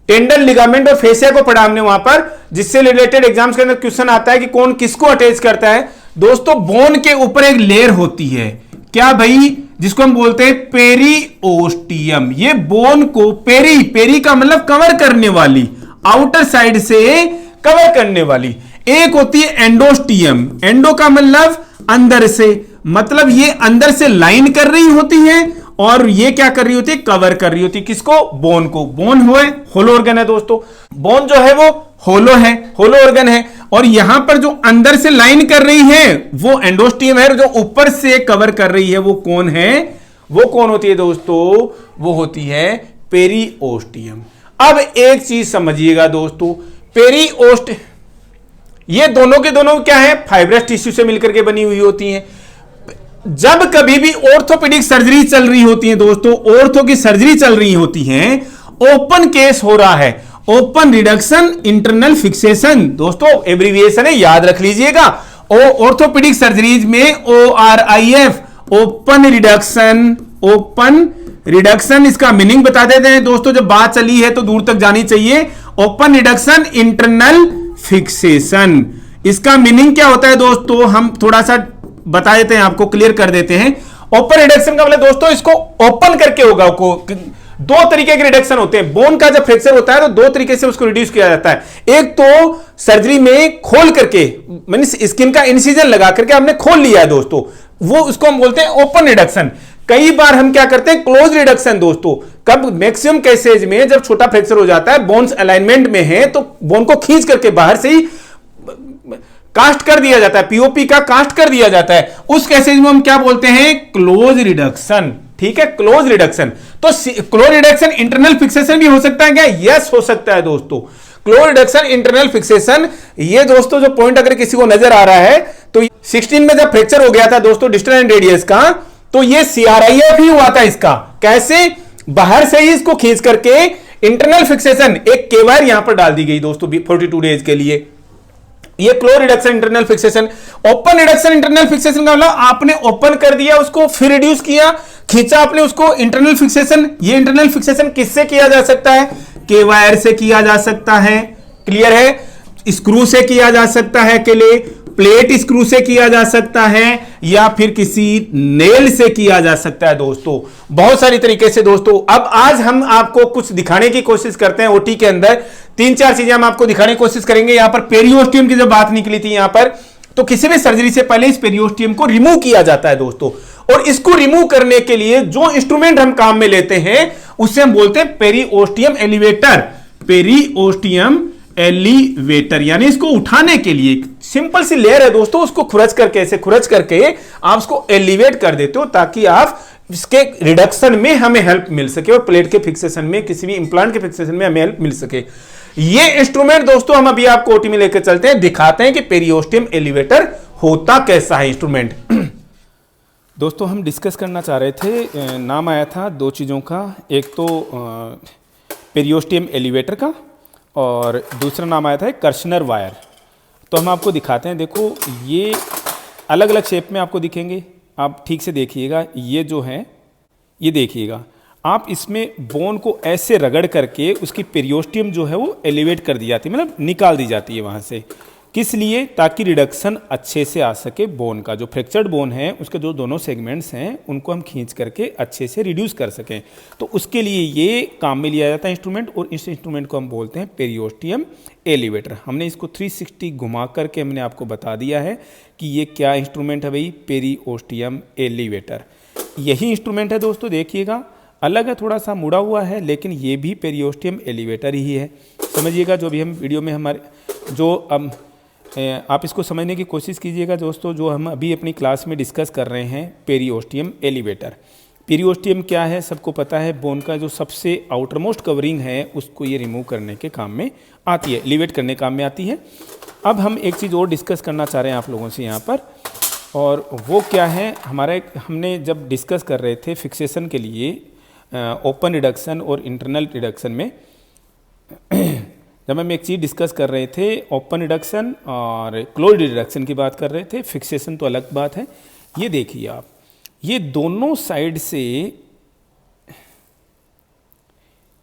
टेंडन, लिगामेंट और फेसिया को पढ़ा हमने वहां पर, जिससे रिलेटेड एग्जाम्स के अंदर क्वेश्चन आता है कि कौन किसको अटैच करता है। दोस्तों बोन के ऊपर एक लेयर होती है, क्या भाई? जिसको हम बोलते हैं पेरीओस्टियम। ये बोन को पेरी का मतलब कवर करने वाली, आउटर साइड से कवर करने वाली। एक होती है एंडोस्टियम, एंडो का मतलब अंदर से, मतलब ये अंदर से लाइन कर रही होती है और ये क्या कर रही होती है? कवर कर रही होती है। किसको? बोन को। बोन होलो ऑर्गन है दोस्तों। बोन जो है वो होलो है, होलो ऑर्गन है, और यहां पर जो अंदर से लाइन कर रही है वो एंडोस्टियम है, जो ऊपर से कवर कर रही है वो कौन है? वो कौन होती है दोस्तों? वो होती है पेरीओस्टियम। अब एक चीज समझिएगा दोस्तों, ये दोनों के दोनों क्या है? फाइब्रस टिश्यू से मिलकर के बनी हुई होती हैं। जब कभी भी ऑर्थोपेडिक सर्जरी चल रही होती है दोस्तों, ऑर्थो की सर्जरी चल रही होती है, ओपन केस हो रहा है, ओपन रिडक्शन इंटरनल फिक्सेशन, दोस्तों एब्रिविएशन है, याद रख लीजिएगा। ऑर्थोपेडिक सर्जरीज में ORIF, open reduction, open reduction, इसका मीनिंग बता देते हैं दोस्तों, जब बात चली है तो दूर तक जानी चाहिए। ओपन रिडक्शन इंटरनल फिक्सेशन, इसका मीनिंग क्या होता है दोस्तों? हम थोड़ा सा बता देते हैं, आपको क्लियर कर देते हैं। ओपन रिडक्शन का मतलब दोस्तों इसको ओपन करके होगा। दो तरीके के रिडक्शन होते हैं। बोन का जब फ्रैक्चर होता है तो दो तरीके से उसको रिड्यूस किया जाता है। एक तो सर्जरी में खोल करके, मींस स्किन का इंसिजन लगा करके हमने खोल लिया है दोस्तों, वो उसको हम बोलते हैं ओपन रिडक्शन। कई बार हम क्या करते हैं? क्लोज रिडक्शन दोस्तों। कब? मैक्सिमम केसेज में जब छोटा फ्रैक्चर हो जाता है, बोन्स अलाइनमेंट में है, तो बोन को खींच करके बाहर से ही कास्ट कर दिया जाता है, पीओपी का कास्ट कर दिया जाता है। उस केसेज में हम क्या बोलते हैं? Close reduction. ठीक है, क्लोज रिडक्शन। तो क्लोज रिडक्शन इंटरनल फिक्सेशन भी हो सकता है क्या? यस, हो सकता है दोस्तों। क्लोज रिडक्शन इंटरनल फिक्सेशन, ये दोस्तों जो पॉइंट अगर किसी को नजर आ रहा है तो 16 में जब फ्रैक्चर हो गया था दोस्तों डिस्टल एंड रेडियस का, तो ये CRIF ही हुआ था इसका। कैसे? बाहर से ही इसको खींच करके इंटरनल फिक्सेशन, एक केवायर यहां पर डाल दी गई दोस्तों 42 डेज के लिए। ये close reduction internal fixation. Open reduction internal fixation का मतलब आपने ओपन कर दिया उसको, फिर रिड्यूस किया, खींचा आपने उसको, इंटरनल फिक्सेशन। ये इंटरनल फिक्सेशन किससे किया जा सकता है? केवायर से किया जा सकता है। क्लियर है? स्क्रू से किया जा सकता है, अकेले प्लेट स्क्रू से किया जा सकता है, या फिर किसी नेल से किया जा सकता है दोस्तों, बहुत सारी तरीके से दोस्तों। अब आज हम आपको कुछ दिखाने की कोशिश करते हैं। ओटी के अंदर 3-4 चीजें हम आपको दिखाने की कोशिश करेंगे। यहां पर पेरियोस्टियम की जब बात निकली थी यहां पर, तो किसी भी सर्जरी से पहले इस पेरियोस्टियम को रिमूव किया जाता है दोस्तों, और इसको रिमूव करने के लिए जो इंस्ट्रूमेंट हम काम में लेते हैं उससे हम बोलते हैं पेरियोस्टियम एलिवेटर। पेरियोस्टियम एलिवेटर यानी इसको उठाने के लिए सिंपल सी लेयर है दोस्तों, उसको खुरच करके, ऐसे खुरच करके आप उसको एलिवेट कर देते हो ताकि आप इसके रिडक्शन में हमें हेल्प मिल सके और प्लेट के फिक्सेशन में, किसी भी इंप्लांट के फिक्सेशन में हमें हेल्प मिल सके। ये इंस्ट्रूमेंट दोस्तों हम अभी आपको ओटी में लेकर चलते हैं, दिखाते हैं कि पेरियोस्टियम एलिवेटर होता कैसा है इंस्ट्रूमेंट। दोस्तों हम डिस्कस करना चाह रहे थे, नाम आया था दो चीज़ों का, एक तो पेरियोस्टियम एलिवेटर का और दूसरा नाम आया था कर्शनर वायर। तो हम आपको दिखाते हैं, देखो ये अलग अलग शेप में आपको दिखेंगे, आप ठीक से देखिएगा। ये जो है ये देखिएगा, आप इसमें बोन को ऐसे रगड़ करके उसकी पेरियोस्टियम जो है वो एलिवेट कर दी जाती है, मतलब निकाल दी जाती है वहाँ से। किस लिए? ताकि रिडक्शन अच्छे से आ सके बोन का, जो फ्रैक्चर्ड बोन है उसके जो दोनों सेगमेंट्स हैं उनको हम खींच करके अच्छे से रिड्यूस कर सकें। तो उसके लिए ये काम में लिया जाता है इंस्ट्रूमेंट, और इस इंस्ट्रूमेंट को हम बोलते हैं पेरियोस्टियम एलिवेटर। हमने इसको 360 घुमा करके हमने आपको बता दिया है कि ये क्या इंस्ट्रूमेंट है भाई, पेरियोस्टियम एलिवेटर। यही इंस्ट्रूमेंट है दोस्तों, देखिएगा अलग है, थोड़ा सा मुड़ा हुआ है, लेकिन ये भी पेरियोस्टियम एलिवेटर ही है। समझिएगा, जो भी हम वीडियो में हमारे जो आप इसको समझने की कोशिश कीजिएगा दोस्तों, जो हम अभी अपनी क्लास में डिस्कस कर रहे हैं पेरियोस्टियम एलिवेटर। पेरियोस्टियम क्या है सबको पता है, बोन का जो सबसे आउटर मोस्ट कवरिंग है उसको ये रिमूव करने के काम में आती है, एलिवेट करने काम में आती है। अब हम एक चीज़ और डिस्कस करना चाह रहे हैं आप लोगों से यहाँ पर, और वो क्या है, हमने जब डिस्कस कर रहे थे फिक्सेशन के लिए ओपन रिडक्शन और इंटरनल रिडक्शन में जब हम एक चीज़ डिस्कस कर रहे थे, ओपन रिडक्शन और क्लोज्ड रिडक्शन की बात कर रहे थे, फिक्सेशन तो अलग बात है। ये देखिए आप, ये दोनों साइड से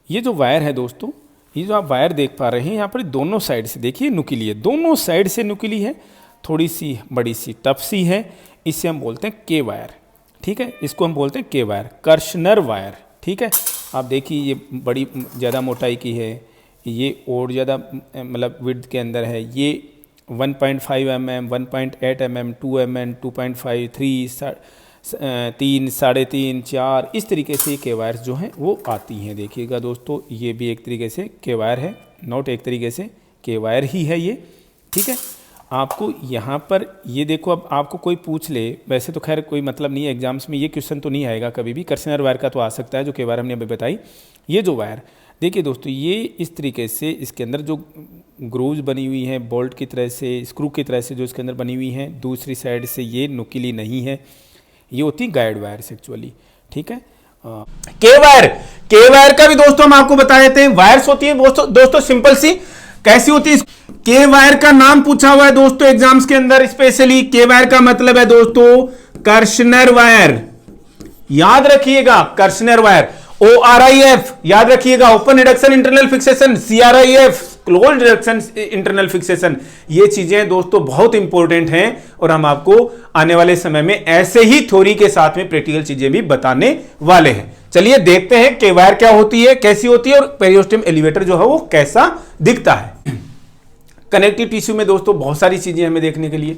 ये जो वायर है दोस्तों, ये जो आप वायर देख पा रहे हैं यहाँ पर, दोनों साइड से देखिए नुकीली है, दोनों साइड से नुकीली है, थोड़ी सी बड़ी सी टफ सी है, इसे हम बोलते हैं के वायर। ठीक है, इसको हम बोलते हैं के वायर, कर्शनर वायर। ठीक है, आप देखिए ये बड़ी ज़्यादा मोटाई की है, ये और ज़्यादा मतलब विड्थ के अंदर है, ये 1.5 mm, 1.8 mm, 2 mm, 2.5, 3, 3, 3.5, 4, इस तरीके से के वायर्स जो हैं वो आती हैं। देखिएगा दोस्तों, ये भी एक तरीके से के वायर है, नोट एक तरीके से के वायर ही है ये। ठीक है, आपको यहाँ पर ये देखो, अब आपको कोई पूछ ले, वैसे तो खैर कोई मतलब नहीं है, एग्जाम्स में ये क्वेश्चन तो नहीं आएगा कभी भी, कर्शनर वायर का तो आ सकता है, जो के वायर हमने अभी बताई। ये जो वायर देखिए दोस्तों, ये इस तरीके से इसके अंदर जो ग्रूव्स बनी हुई हैं बोल्ट की तरह से, स्क्रू की तरह से जो इसके अंदर बनी हुई हैं, दूसरी साइड से ये नुकीली नहीं है, ये होती गाइड वायर्स एक्चुअली। ठीक है, के वायर का भी दोस्तों हम आपको बता देते हैं, वायर्स होती है दोस्तों सिंपल सी, कैसी होती है। के वायर का नाम पूछा हुआ है दोस्तों एग्जाम्स के अंदर स्पेशली, के वायर का मतलब है दोस्तों कर्शनर वायर, याद रखिएगा, कर्शनर वायर। ORIF याद रखिएगा, open reduction internal fixation, CRIF closed reduction internal fixation. ये चीजें दोस्तों बहुत इंपॉर्टेंट हैं, और हम आपको आने वाले समय में ऐसे ही थ्योरी के साथ में प्रैक्टिकल चीजें भी बताने वाले हैं। चलिए देखते हैं के वायर क्या होती है, कैसी होती है, और पेरियोस्टियम एलिवेटर जो है वो कैसा दिखता है। कनेक्टिव टिश्यू में दोस्तों बहुत सारी चीजें हमें देखने के लिए,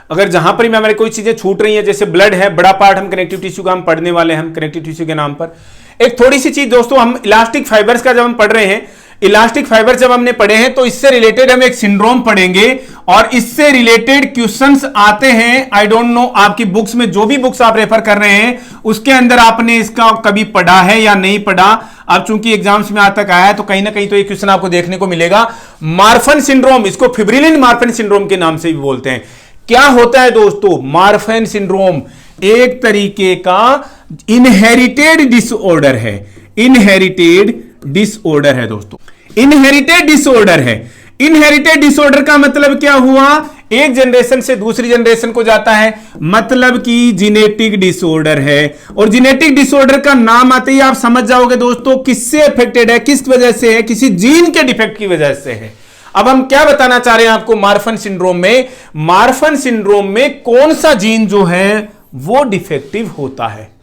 अगर जहां पर भी हमारी कोई चीजें छूट रही हैं, जैसे ब्लड है, बड़ा पार्ट हम कनेक्टिव टिश्यू का हम पढ़ने वाले हैं, हम कनेक्टिव टिश्यू के नाम पर। एक थोड़ी सी चीज दोस्तों, हम इलास्टिक फाइबर्स का जब हम पढ़ रहे हैं, इलास्टिक फाइबर जब हमने पढ़े हैं, तो इससे रिलेटेड हम एक सिंड्रोम पढ़ेंगे, और इससे रिलेटेड क्वेश्चंस आते हैं। आई डोंट नो आपकी बुक्स में, जो भी बुक्स आप रेफर कर रहे हैं उसके अंदर आपने इसका कभी पढ़ा है या नहीं पढ़ा। अब चूंकि एग्जाम्स में आज तक आया है, तो कहीं ना कहीं तो ये क्वेश्चन आपको देखने को मिलेगा। मार्फन सिंड्रोम, इसको फिब्रिलिन मार्फन सिंड्रोम के नाम से भी बोलते हैं। क्या होता है दोस्तों मार्फन सिंड्रोम? एक तरीके का इनहेरिटेड डिसऑर्डर है, इनहेरिटेड डिसऑर्डर है दोस्तों, इनहेरिटेड डिसऑर्डर है। इनहेरिटेड डिसऑर्डर का मतलब क्या हुआ? एक जनरेशन से दूसरी जनरेशन को जाता है, मतलब कि जेनेटिक डिसऑर्डर है। और जेनेटिक डिसऑर्डर का नाम आते ही आप समझ जाओगे दोस्तों किससे अफेक्टेड है, किस वजह से है, किसी जीन के डिफेक्ट की वजह से है। अब हम क्या बताना चाह रहे हैं आपको मार्फन सिंड्रोम में? मार्फन सिंड्रोम में कौन सा जीन जो है वो डिफेक्टिव होता है?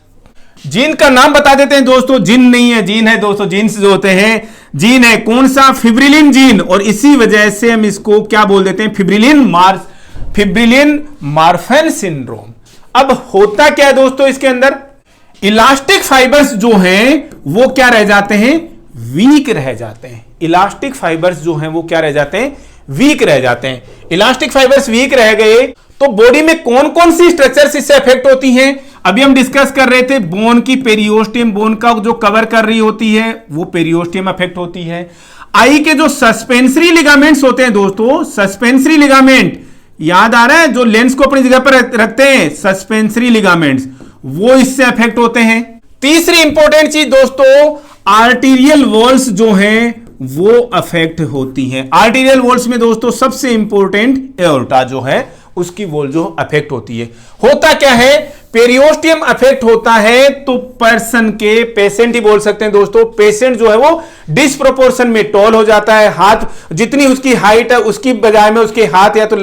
जीन का नाम बता देते हैं दोस्तों, जीन नहीं है, जीन है दोस्तों, जीन्स जो होते हैं जीन है। कौन सा? फिब्रिलिन जीन, और इसी वजह से हम इसको क्या बोल देते हैं? फिब्रिलिन मार्फन सिंड्रोम। अब होता क्या है दोस्तों इसके अंदर? इलास्टिक फाइबर्स जो हैं वो क्या रह जाते हैं? वीक रह जाते हैं। इलास्टिक फाइबर्स जो हैं वो क्या रह जाते हैं? वीक रह जाते हैं। इलास्टिक फाइबर्स वीक रह गए तो बॉडी में कौन कौन सी स्ट्रक्चर्स इससे अफेक्ट होती हैं? अभी हम डिस्कस कर रहे थे बोन की पेरियोस्टियम, बोन का जो कवर कर रही होती है वो पेरियोस्टियम अफेक्ट होती है। आई के जो सस्पेंसरी लिगामेंट्स होते हैं दोस्तों, सस्पेंसरी लिगामेंट याद आ रहा है, जो लेंस को अपनी जगह पर रखते हैं, सस्पेंसरी लिगामेंट्स, वो इससे अफेक्ट होते हैं। तीसरी इंपॉर्टेंट चीज दोस्तों, आर्टीरियल वॉल्स जो हैं वो अफेक्ट होती हैं। आर्टीरियल वॉल्स में दोस्तों सबसे इंपॉर्टेंट एओर्टा जो है उसकी वॉल जो अफेक्ट होती है। होता क्या है, पेरियोस्टियम अफेक्ट होता है तो पर्सन के, पेशेंट ही बोल सकते हैं दोस्तों, पेशेंट जो है वो डिसप्रोपोर्शन में टॉल हो जाता है। हाथ जितनी उसकी हाइट है उसकी बजाय में उसके हाथ या तो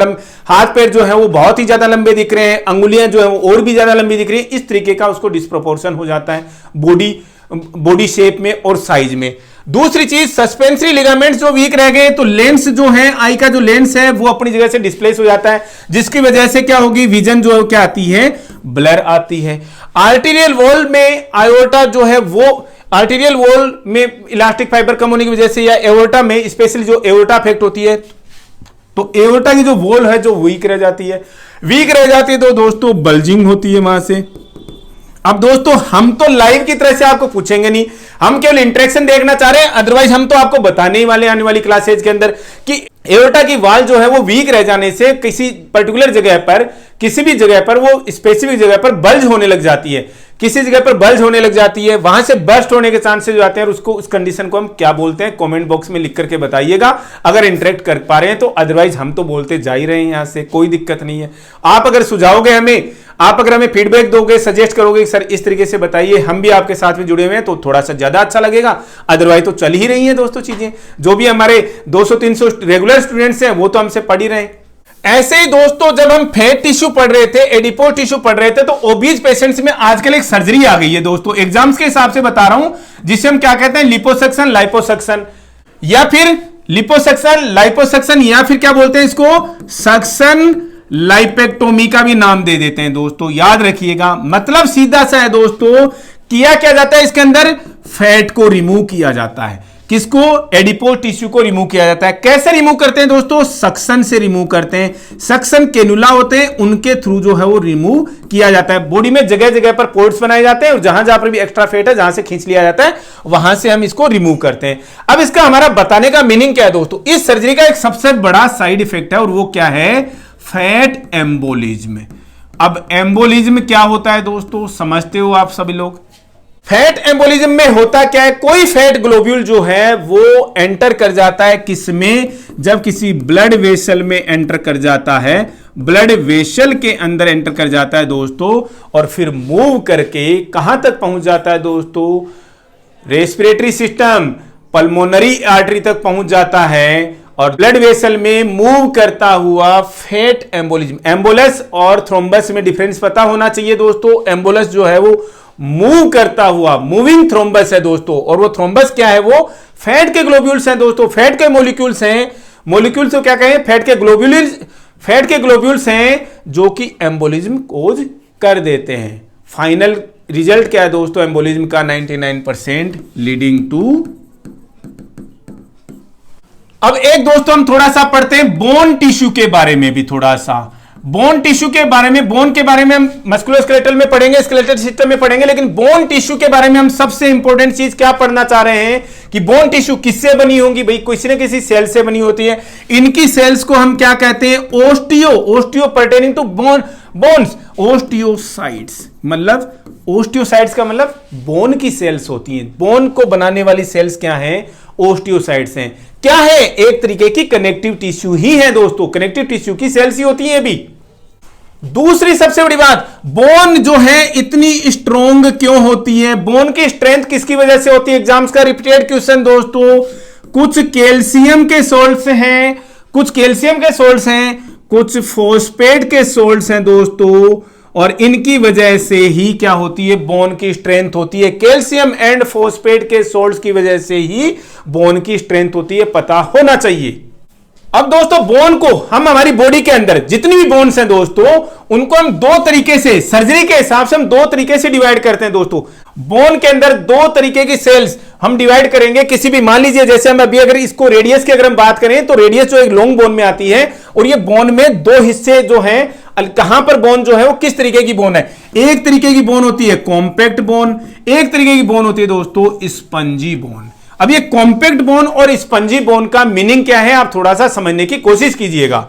हाथ पैर जो है वो बहुत ही ज्यादा लंबे दिख रहे हैं, अंगुलियां जो है वो और भी ज्यादा लंबी दिख रही है। इस तरीके का उसको डिसप्रोपोर्शन हो जाता है बॉडी शेप में और साइज में। दूसरी चीज, सस्पेंसरी लिगामेंट्स जो वीक रह गए तो लेंस जो है, आई का जो लेंस है वो अपनी जगह से डिस्प्लेस हो जाता है, जिसकी वजह से क्या होगी, विजन जो है क्या आती है, ब्लर आती है। आर्टीरियल वॉल में आयोर्टा जो है वो, आर्टीरियल वॉल में इलास्टिक फाइबर कम होने की वजह से या एओर्टा में स्पेशली जो एओर्टा अफेक्ट होती है तो एओर्टा की जो वॉल है जो वीक रह जाती है। वीक रह जाती है तो दोस्तों बल्जिंग होती है वहां से। अब दोस्तों हम तो लाइव की तरह से आपको पूछेंगे नहीं, हम केवल इंटरेक्शन देखना चाह रहे हैं, अदरवाइज हम तो आपको बताने ही वाले आने वाली क्लासेज के अंदर कि एओर्टा की वाल जो है वो वीक रह जाने से किसी पर्टिकुलर जगह पर, किसी भी जगह पर, वो स्पेसिफिक जगह पर बल्ज होने लग जाती है, किसी जगह पर बल्ज होने लग जाती है, वहां से बर्स्ट होने के चांसेस हो जाते हैं। और उसको, उस कंडीशन को हम क्या बोलते हैं, कमेंट बॉक्स में लिख करके बताइएगा अगर इंटरेक्ट कर पा रहे हैं तो, अदरवाइज हम तो बोलते जा ही रहे हैं, यहां से कोई दिक्कत नहीं है। आप अगर सुझाओगे हमें, आप अगर हमें फीडबैक दोगे, सजेस्ट करोगे सर इस तरीके से बताइए, हम भी आपके साथ में जुड़े हुए हैं तो थोड़ा सा ज्यादा अच्छा लगेगा। अदरवाइज तो चल ही रही है दोस्तों चीजें, जो भी हमारे 200-300 रेगुलर स्टूडेंट्स हैं वो तो हमसे पढ़ ही रहे हैं। ऐसे ही दोस्तों जब हम फैट टिश्यू पढ़ रहे थे, एडिपोज टिश्यू पढ़ रहे थे, तो ओबीज पेशेंट्स में आजकल एक सर्जरी आ गई है दोस्तों, एग्जाम्स के हिसाब से बता रहा हूं, जिसे हम क्या कहते हैं, लिपोसक्शन, लाइपोसक्शन, या फिर लिपोसक्शन, लाइपोसक्शन, या फिर क्या बोलते हैं इसको, सक्शन लाइपेक्टोमी का भी नाम दे देते हैं दोस्तों। याद रखिएगा, मतलब सीधा सा है दोस्तों, किया क्या जाता है, इसके अंदर फैट को रिमूव किया जाता है। किसको, एडिपोज टिश्यू को रिमूव किया जाता है। कैसे रिमूव करते हैं दोस्तों, सक्शन से रिमूव करते हैं। सक्शन कैनुला होते हैं, उनके थ्रू जो है वो रिमूव किया जाता है। बॉडी में जगह जगह पर पोर्ट्स बनाए जाते हैं और जहां जहां पर भी एक्स्ट्रा फैट है, जहां से खींच लिया जाता है, वहां से हम इसको रिमूव करते हैं। अब इसका हमारा बताने का मीनिंग क्या है दोस्तों, इस सर्जरी का एक सबसे बड़ा साइड इफेक्ट है और वो क्या है, फैट एम्बोलिज्म। अब एम्बोलिज्म क्या होता है दोस्तों, समझते हो आप सभी लोग। फैट एम्बोलिज्म में होता क्या है, कोई फैट ग्लोब्यूल जो है वो एंटर कर जाता है किसमें, जब किसी ब्लड वेसल में एंटर कर जाता है, ब्लड वेसल के अंदर एंटर कर जाता है दोस्तों, और फिर मूव करके कहां तक पहुंच जाता है दोस्तों, रेस्पिरेटरी सिस्टम, पल्मोनरी आर्टरी तक पहुंच जाता है और ब्लड वेसल में मूव करता हुआ फैट एम्बोलिज्म। एम्बोलस और थ्रोम्बस में डिफरेंस पता होना चाहिए दोस्तों। एम्बोलस जो है वो मूव करता हुआ, मूविंग थ्रोम्बस है दोस्तों, और वो थ्रोम्बस क्या है, वो फैट के ग्लोब्यूल्स हैं दोस्तों, फैट के मॉलिक्यूल्स हैं। मॉलिक्यूल्स को क्या कहें, फैट के ग्लोब्यूल्स हैं जो कि एम्बोलिज्म कोज कर देते हैं। फाइनल रिजल्ट क्या है दोस्तों एम्बोलिज्म का, 99% लीडिंग टू। अब एक दोस्तों हम थोड़ा सा पढ़ते हैं बोन टिश्यू के बारे में भी, थोड़ा सा बोन टिश्यू के बारे में। बोन के बारे में हम मस्कुलोस्केलेटल में पढ़ेंगे, स्केलेटल सिस्टम में पढ़ेंगे, लेकिन बोन टिश्यू के बारे में हम सबसे इंपॉर्टेंट चीज क्या पढ़ना चाह रहे हैं कि बोन टिश्यू किससे बनी होगी, भाई किसी न किसी सेल से बनी होती है। इनकी सेल्स को हम क्या कहते हैं, osteo pertaining to bones, osteocytes, मतलब ओस्टियोसाइट्स का मतलब बोन की सेल्स होती हैं। बोन को बनाने वाली सेल्स क्या हैं, ओस्टियोसाइट्स हैं। क्या है, एक तरीके की कनेक्टिव टिश्यू ही है दोस्तों, कनेक्टिव टिश्यू की सेल्स ही होती है भी। दूसरी सबसे बड़ी बात, बोन जो है इतनी स्ट्रोंग क्यों होती है, बोन की स्ट्रेंथ किसकी वजह से होती है, एग्जाम्स का रिपीटेड क्वेश्चन दोस्तों। कुछ कैल्शियम के सोल्ट्स हैं, कुछ फॉस्फेट के सोल्ट्स हैं दोस्तों, और इनकी वजह से ही क्या होती है, बोन की स्ट्रेंथ होती है। कैल्शियम एंड फॉस्फेट के सोल्ट्स की वजह से ही बोन की स्ट्रेंथ होती है, पता होना चाहिए। अब दोस्तों बोन को हम हमारी बॉडी के अंदर जितनी भी बोन्स हैं दोस्तों, उनको हम दो तरीके से, सर्जरी के हिसाब से हम दो तरीके से डिवाइड करते हैं दोस्तों। बोन के अंदर दो तरीके की सेल्स हम डिवाइड करेंगे। किसी भी, मान लीजिए जैसे हम अभी अगर इसको रेडियस की अगर हम बात करें तो रेडियस जो एक लॉन्ग बोन में आती है, और ये बोन में दो हिस्से जो हैं, कहां पर बोन जो है वो किस तरीके की बोन है, एक तरीके की बोन होती है कॉम्पैक्ट बोन, एक तरीके की बोन होती है दोस्तों स्पंजी बोन। अब ये कॉम्पैक्ट बोन और स्पंजी बोन का मीनिंग क्या है, आप थोड़ा सा समझने की कोशिश कीजिएगा।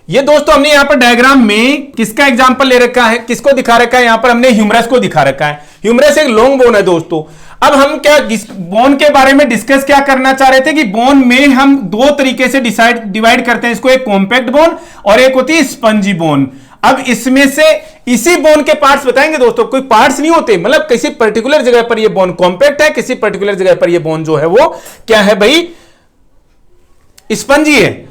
ये दोस्तों हमने यहां पर डायग्राम में किसका एग्जांपल ले रखा है, किसको दिखा रखा है, यहां पर हमने ह्यूमरस को दिखा रखा है। ह्यूमरस एक लॉन्ग बोन है दोस्तों। अब हम क्या बोन के बारे में डिस्कस क्या करना चाह रहे थे कि बोन में हम दो तरीके से डिवाइड करते हैं इसको, एक कॉम्पैक्ट बोन और एक होती है स्पंजी बोन। अब इसमें से इसी बोन के पार्ट्स बताएंगे दोस्तों, कोई पार्ट्स नहीं होते, मतलब किसी पर्टिकुलर जगह पर ये बोन कॉम्पैक्ट है, किसी पर्टिकुलर जगह पर ये बोन जो है वो क्या है भाई, स्पंजी है।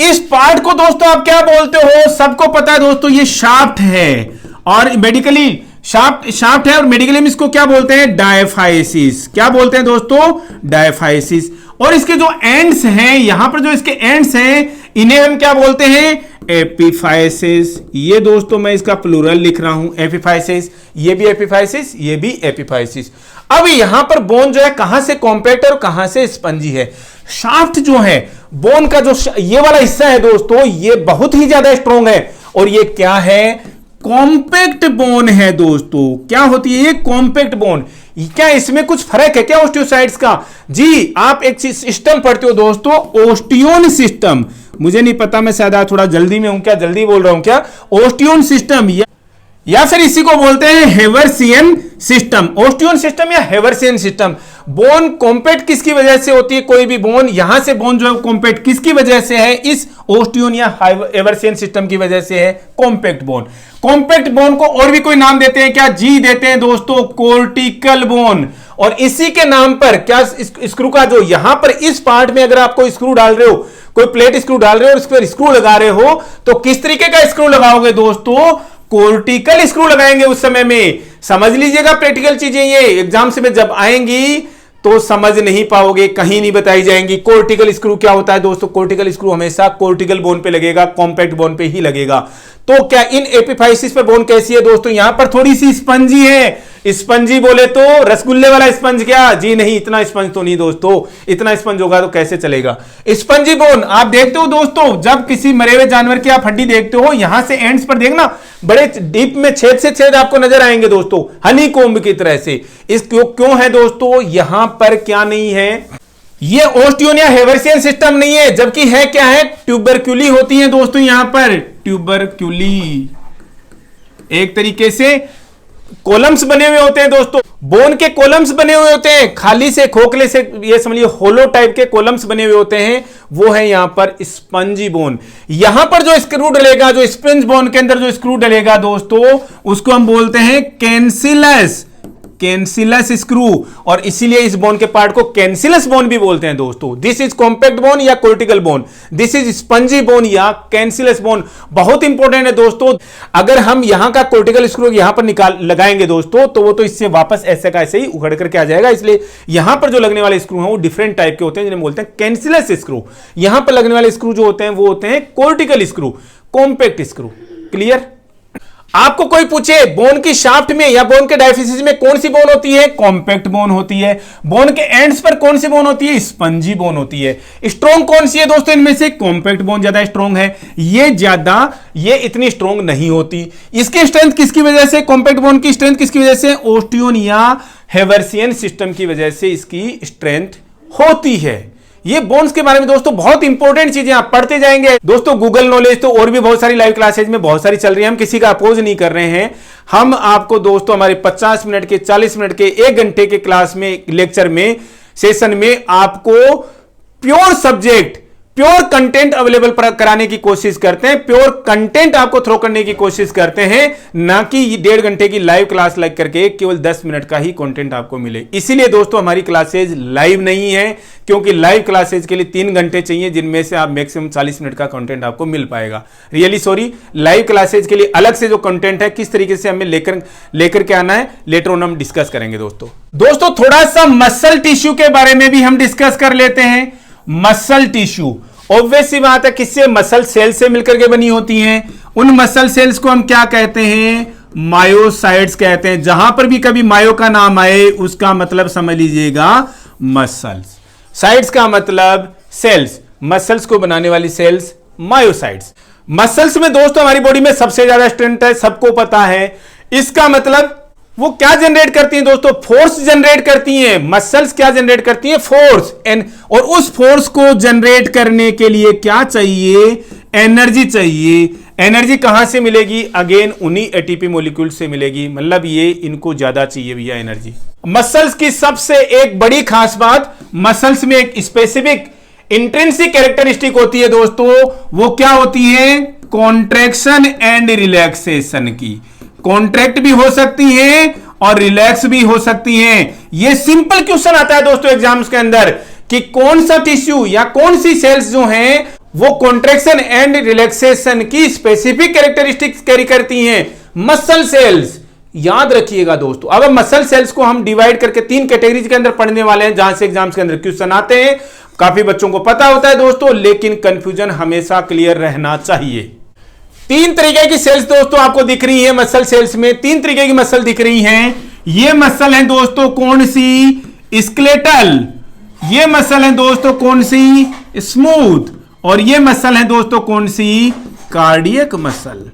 इस पार्ट को दोस्तों आप क्या बोलते हो, सबको पता है दोस्तों, ये शाफ्ट है और मेडिकली शाफ्ट है और मेडिकली में इसको क्या बोलते हैं, डायफाइसिस। क्या बोलते हैं दोस्तों, डायफाइसिस। और इसके जो एंड्स हैं, यहां पर जो इसके एंड्स हैं, इन्हें हम क्या बोलते हैं, एपिफाइसिस। ये दोस्तों मैं इसका प्लूरल लिख रहा हूं, एपिफाइसिस। ये भी एपिफाइसिस, ये भी एपिफाइसिस। अब यहां पर बोन जो है कहां से कॉम्पैक्ट और कहां से स्पंजी है। शाफ्ट जो है बोन का, जो ये वाला हिस्सा है दोस्तों, ये बहुत ही ज्यादा स्ट्रॉन्ग है और ये क्या है, कॉम्पैक्ट बोन है दोस्तों। क्या होती है ये, कॉम्पैक्ट बोन। क्या इसमें कुछ फर्क है क्या ओस्टियोसाइट्स का? जी, आप एक सिस्टम पढ़ते हो दोस्तों, ओस्टियोन सिस्टम। मुझे नहीं पता, मैं शायद थोड़ा जल्दी में हूं क्या, जल्दी बोल रहा हूं क्या, ओस्टियोन सिस्टम या फिर इसी को बोलते हैं हेवर्सियन सिस्टम, ओस्टियोन सिस्टम या हेवर्सियन सिस्टम। बोन कॉम्पैक्ट किसकी वजह से होती है, कोई भी बोन, यहां से बोन जो है कॉम्पैक्ट किसकी वजह से है, इस ओस्टियोन या हेवर्सियन सिस्टम की वजह से है कॉम्पैक्ट बोन। कॉम्पैक्ट बोन को और भी कोई नाम देते हैं क्या, जी देते हैं दोस्तों, कोर्टिकल बोन। और इसी के नाम पर क्या, स्क्रू का जो यहां पर इस पार्ट में अगर आपको स्क्रू डाल रहे हो, कोई प्लेट स्क्रू डाल रहे हो और इस पर स्क्रू लगा रहे हो, तो किस तरीके का स्क्रू लगाओगे दोस्तों, कोर्टिकल स्क्रू लगाएंगे उस समय में। समझ लीजिएगा प्रैक्टिकल चीजें, ये एग्जाम से में जब आएंगी तो समझ नहीं पाओगे, कहीं नहीं बताई जाएंगी। कोर्टिकल स्क्रू क्या होता है दोस्तों, कोर्टिकल स्क्रू हमेशा कोर्टिकल बोन पे लगेगा, कॉम्पैक्ट बोन पे ही लगेगा। तो क्या इन एपिफाइसिस पे बोन कैसी है दोस्तों, यहां पर थोड़ी सी स्पंजी है। स्पंजी बोले तो रसगुल्ले वाला स्पंज क्या, जी नहीं, इतना स्पंज तो नहीं दोस्तों, इतना स्पंज होगा तो कैसे चलेगा। स्पंजी बोन आप देखते हो दोस्तों, जब किसी मरे हुए जानवर की आप हड्डी देखते हो, यहां से एंड्स पर देखना बड़े डीप में छेद से छेद आपको नजर आएंगे दोस्तों, हनी कोम्ब की तरह से। इस क्यों है दोस्तों, यहां पर क्या नहीं है, ये ओस्टियोन या हेवर्सियन सिस्टम नहीं है, जबकि है क्या है, ट्यूबरक्यूली होती है दोस्तों। यहां पर ट्यूबरक्यूली एक तरीके से कॉलम्स बने हुए होते हैं दोस्तों, बोन के कॉलम्स बने हुए होते हैं, खाली से खोखले से, ये समझिए होलो टाइप के कॉलम्स बने हुए होते हैं, वो है यहां पर स्पंजी बोन। यहां पर जो स्क्रू डलेगा, जो स्पंज बोन के अंदर जो स्क्रू डलेगा दोस्तों, उसको हम बोलते हैं कैंसिलस, कैंसिलस स्क्रू। और इसीलिए इस बोन के पार्ट को कैंसिलस बोन भी बोलते हैं दोस्तों। दिस इज कॉम्पैक्ट बोन या cortical bone, this is spongy bone या कैंसिलस बोन। बहुत इंपॉर्टेंट है दोस्तों। अगर हम यहां का कोर्टिकल स्क्रू यहां पर लगाएंगे दोस्तों, तो वो तो इससे वापस ऐसे का ऐसे ही उखड़ करके आ जाएगा। इसलिए यहां पर जो लगने वाले स्क्रू हैं वो डिफरेंट टाइप के होते हैं, जिन्हें बोलते हैं कैंसिलस स्क्रू। यहां पर लगने वाले स्क्रू जो होते हैं वो होते हैं cortical screw, compact screw. Clear? आपको कोई पूछे बोन की शाफ्ट में या बोन के डायफिसिस में कौन सी बोन होती है, कॉम्पैक्ट बोन होती है। बोन के एंड्स पर कौन सी बोन होती है, स्पंजी बोन होती है। स्ट्रॉन्ग कौन सी है दोस्तों, इनमें से कॉम्पैक्ट बोन ज्यादा स्ट्रॉन्ग है, ये इतनी स्ट्रॉन्ग नहीं होती। इसकी स्ट्रेंथ किसकी वजह से, कॉम्पैक्ट बोन की स्ट्रेंथ किसकी वजह से, ओस्टियोन या हेवर्सियन सिस्टम की वजह से इसकी स्ट्रेंथ होती है। ये बोन्स के बारे में दोस्तों बहुत इंपॉर्टेंट चीजें आप पढ़ते जाएंगे दोस्तों। गूगल नॉलेज तो और भी बहुत सारी लाइव क्लासेज में बहुत सारी चल रही है, हम किसी का अपोज नहीं कर रहे हैं। हम आपको दोस्तों हमारे 50 मिनट के, 40 मिनट के, 1 घंटे के क्लास में, लेक्चर में, सेशन में आपको pure subject, pure content available कराने की कोशिश करते हैं, प्योर कंटेंट आपको थ्रो करने की कोशिश करते हैं, ना कि 1.5 घंटे की लाइव क्लास लाइक करके केवल 10 मिनट का ही कंटेंट आपको मिले। इसीलिए दोस्तों हमारी क्लासेज लाइव नहीं है, क्योंकि लाइव क्लासेज के लिए 3 घंटे चाहिए, जिनमें से आप मैक्सिमम 40 मिनट का कंटेंट आपको मिल पाएगा। रियली सॉरी, लाइव क्लासेज के लिए अलग से जो कंटेंट है, किस तरीके से हमें लेकर के आना है, लेटर ऑन हम डिस्कस करेंगे दोस्तों। थोड़ा सा मसल टिश्यू के बारे में भी हम डिस्कस कर लेते हैं। मसल टिश्यू ऑब्वियस सी बात है, किससे, मसल सेल से मिलकर के बनी होती हैं। उन मसल सेल्स को हम क्या कहते हैं, मायोसाइट्स कहते हैं। जहां पर भी कभी मायो का नाम आए, उसका मतलब समझ लीजिएगा मसल्स। साइट्स का मतलब सेल्स, मसल्स को बनाने वाली सेल्स मायोसाइट्स। मसल्स में दोस्तों हमारी बॉडी में सबसे ज्यादा स्ट्रेंथ है, सबको पता है। इसका मतलब वो क्या जनरेट करती हैं दोस्तों? फोर्स जनरेट करती हैं। मसल्स क्या जनरेट करती हैं? फोर्स। और उस फोर्स को जनरेट करने के लिए क्या चाहिए? एनर्जी चाहिए। एनर्जी कहां से मिलेगी? अगेन उन्हीं एटीपी मॉलिक्यूल से मिलेगी। मतलब ये इनको ज्यादा चाहिए भैया एनर्जी। मसल्स की सबसे एक बड़ी खास बात, मसल्स में एक स्पेसिफिक इंट्रिंसिक कैरेक्टरिस्टिक होती है दोस्तों। वो क्या होती है? कॉन्ट्रैक्शन एंड रिलैक्सेशन की। कॉन्ट्रैक्ट भी हो सकती है और रिलैक्स भी हो सकती है। यह सिंपल क्वेश्चन आता है दोस्तों एग्जाम्स के अंदर कि कौन सा टिश्यू या कौन सी सेल्स जो हैं वो कॉन्ट्रैक्शन एंड रिलैक्सेशन की स्पेसिफिक कैरेक्टरिस्टिक्स कैरी करती हैं। मसल सेल्स, याद रखिएगा दोस्तों। अब मसल सेल्स को हम डिवाइड करके 3 कैटेगरीज के अंदर पढ़ने वाले हैं, जहां से एग्जाम्स के अंदर क्वेश्चन आते हैं। काफी बच्चों को पता होता है दोस्तों, लेकिन कंफ्यूजन हमेशा क्लियर रहना चाहिए। 3 तरीके की सेल्स दोस्तों आपको दिख रही है मसल सेल्स में। 3 तरीके की मसल दिख रही हैं। ये मसल है दोस्तों कौन सी? स्केलेटल। ये मसल है दोस्तों कौन सी? स्मूथ। और ये मसल है दोस्तों कौन सी? Cardiac muscle.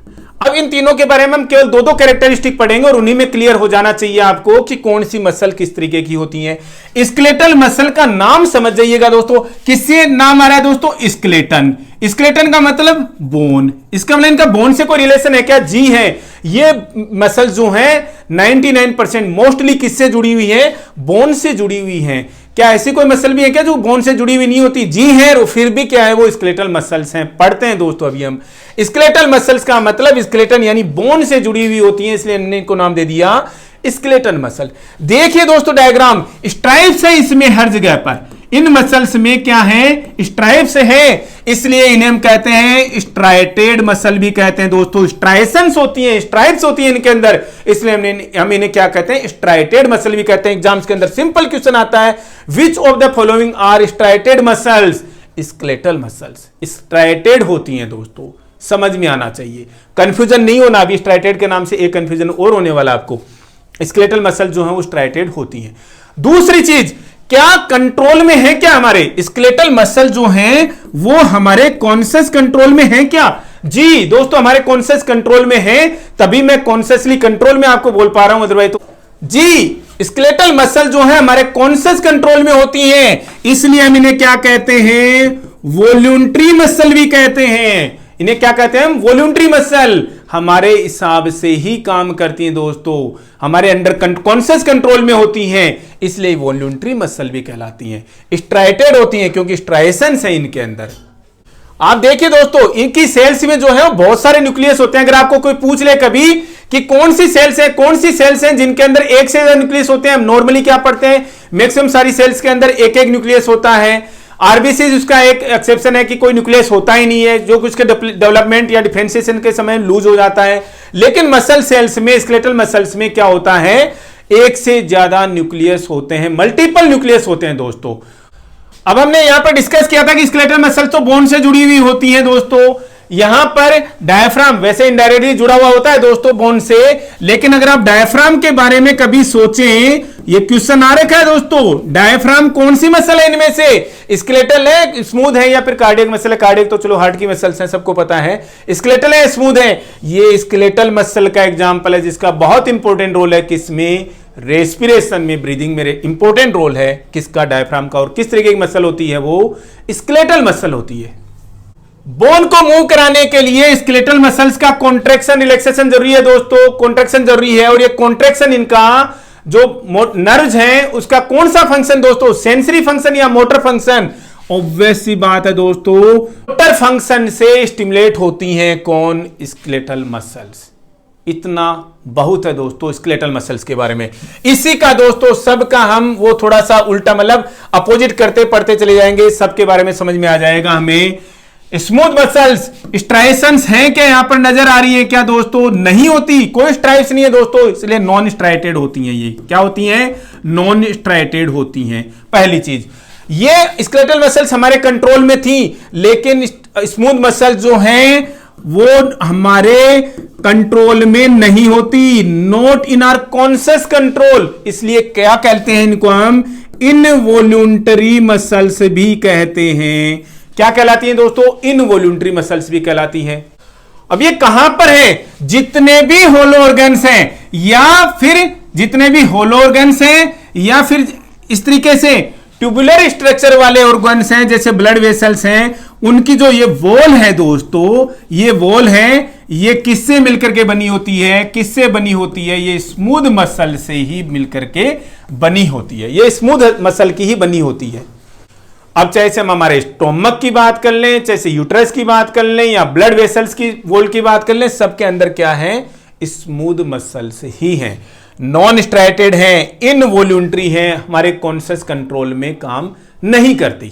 अब इन तीनों के बारे में हम केवल 2 कैरेक्टरिस्टिक पढ़ेंगे और उन्हीं में क्लियर हो जाना चाहिए आपको कि कौन सी मसल किस तरीके की होती है। स्केलेटल मसल का नाम समझ जाइएगा दोस्तों। किससे नाम आ रहा है दोस्तों? स्केलेटन। स्केलेटन का मतलब बोन। इसका मतलब इनका बोन से कोई रिलेशन है क्या? जी है। ये मसल जो है 99% मोस्टली किससे जुड़ी हुई है? बोन से जुड़ी हुई है। क्या ऐसी कोई मसल भी है क्या जो बोन से जुड़ी हुई नहीं होती? जी है। और फिर भी क्या है? वो स्केलेटल मसल्स हैं। पढ़ते हैं दोस्तों अभी हम। स्केलेटल मसल्स का मतलब स्केलेटन यानी बोन से जुड़ी हुई होती है, इसलिए हमने इनको नाम दे दिया स्केलेटन मसल। देखिए दोस्तों डायग्राम, स्ट्राइप्स है इसमें हर जगह पर। इन मसल्स में क्या है? स्ट्राइप्स है, इसलिए इन्हें हम कहते हैं स्ट्राइटेड मसल भी कहते हैं दोस्तों। स्ट्राइशंस होती हैं, स्ट्राइप्स होती हैं इनके अंदर, इसलिए हम इन्हें क्या कहते हैं? स्ट्राइटेड मसल भी कहते हैं। एग्जाम्स के अंदर सिंपल क्वेश्चन आता है, which of the following are striated muscles? Skeletal muscles striated होती हैं दोस्तों, समझ में आना चाहिए, कंफ्यूजन नहीं होना। अभी स्ट्राइटेड के नाम से एक कंफ्यूजन और होने वाला आपको। स्केलेटल मसल जो है वो स्ट्राइटेड होती हैं। दूसरी चीज, क्या कंट्रोल में है क्या? हमारे स्केलेटल मसल जो हैं वो हमारे कॉन्शियस कंट्रोल में है क्या? जी दोस्तों, हमारे कॉन्शियस कंट्रोल में है, तभी मैं कॉन्शियसली कंट्रोल में आपको बोल पा रहा हूं, अदरवाइज तो जी स्केलेटल मसल जो है हमारे कॉन्शियस कंट्रोल में होती हैं, इसलिए हम इन्हें क्या कहते हैं? वॉल्यूंटरी मसल भी कहते हैं। इन्हें क्या कहते हैं? Voluntary muscle. हमारे हिसाब से ही काम करती हैं दोस्तों, हमारे अंडर कॉन्शियस कंट्रोल में होती हैं, इसलिए वॉल्यूंटरी मसल भी कहलाती हैं। स्ट्राइटेड होती हैं क्योंकि स्ट्राइशंस है इनके अंदर। आप देखिए दोस्तों, इनकी सेल्स में जो है वो बहुत सारे न्यूक्लियस होते हैं। अगर आपको कोई पूछ ले कभी कि कौन सी सेल्स हैं जिनके अंदर एक से ज्यादा न्यूक्लियस होते हैं, हम नॉर्मली क्या पढ़ते हैं? मैक्सिमम सारी सेल्स के अंदर एक एक न्यूक्लियस होता है। आरबीसी उसका एक एक्सेप्शन है कि कोई न्यूक्लियस होता ही नहीं है, जो कुछ के डेवलपमेंट या डिफरेंशिएशन के समय लूज हो जाता है। लेकिन मसल सेल्स में, स्केलेटल मसल्स में क्या होता है? एक से ज्यादा न्यूक्लियस होते हैं, मल्टीपल न्यूक्लियस होते हैं दोस्तों। अब हमने यहां पर डिस्कस किया था कि स्केलेटल मसल तो बोन से जुड़ी हुई होती हैं दोस्तों। यहां पर डायफ्राम वैसे इनडायरेक्टली जुड़ा हुआ होता है दोस्तों बोन से, लेकिन अगर आप डायफ्राम के बारे में कभी सोचें, ये क्वेश्चन आ रखा है दोस्तों, डायफ्राम कौन सी मसल है इनमें से? स्केलेटल है, स्मूथ है, या फिर कार्डियक मसल है? कार्डियक तो चलो हार्ट की मसल्स हैं, सबको पता है। स्केलेटल है, स्मूथ है? ये स्केलेटल मसल का एग्जांपल है जिसका बहुत इंपॉर्टेंट रोल है किसमें? रेस्पिरेशन में, ब्रीदिंग में इंपॉर्टेंट रोल है किसका? डायफ्राम का। और किस तरीके की मसल होती है वो? स्केलेटल मसल होती है। बोन को मूव कराने के लिए स्केलेटल मसल्स का कॉन्ट्रैक्शन रिलैक्सेशन जरूरी है दोस्तों, कॉन्ट्रैक्शन जरूरी है। और ये कॉन्ट्रैक्शन इनका जो नर्व्स हैं उसका कौन सा फंक्शन दोस्तों? सेंसरी फंक्शन या मोटर फंक्शन? ऑब्वियस सी बात है दोस्तों, मोटर फंक्शन से स्टिमुलेट होती हैं कौन? Skeletal muscles. इतना बहुत है दोस्तों स्केलेटल मसल्स के बारे में। इसी का दोस्तों सबका हम वो थोड़ा सा उल्टा मतलब अपोजिट करते पढ़ते चले जाएंगे, सबके बारे में समझ में आ जाएगा हमें। स्मूथ मसल्स, स्ट्राइशंस हैं क्या यहां पर नजर आ रही है क्या दोस्तों? नहीं होती, कोई स्ट्राइप्स नहीं है दोस्तों, इसलिए नॉन स्ट्राइटेड होती हैं। ये क्या होती हैं? नॉन स्ट्राइटेड होती हैं। पहली चीज, ये स्केलेटल मसल्स हमारे कंट्रोल में थी, लेकिन स्मूथ मसल्स जो हैं वो हमारे कंट्रोल में नहीं होती, not in our conscious control, इसलिए क्या कहते हैं इनको? हम इनवॉल्यूंटरी मसल्स भी कहते हैं। क्या कहलाती हैं दोस्तों? इनवॉल्यूंटरी मसल्स भी कहलाती हैं। अब ये कहां पर है? जितने भी होलो ऑर्गन्स हैं या फिर जितने भी होलो ऑर्गन्स हैं या फिर इस तरीके से ट्यूबुलर स्ट्रक्चर वाले ऑर्गन्स हैं जैसे ब्लड वेसल्स हैं, उनकी जो ये वॉल है दोस्तों, ये वॉल है, ये किससे मिलकर के बनी होती है? किससे बनी होती है? ये स्मूथ मसल से ही मिलकर के बनी होती है, ये स्मूथ मसल की ही बनी होती है। अब चाहे से हम हमारे स्टोमक की बात कर लें, चाहे से यूट्रस की बात कर लें या ब्लड वेसल्स की वॉल की बात कर लें, सबके अंदर क्या है? स्मूथ मसल्स ही हैं, नॉन स्ट्राइटेड हैं, इनवॉल्यूंटरी हैं, हमारे कॉन्शियस कंट्रोल में काम नहीं करती।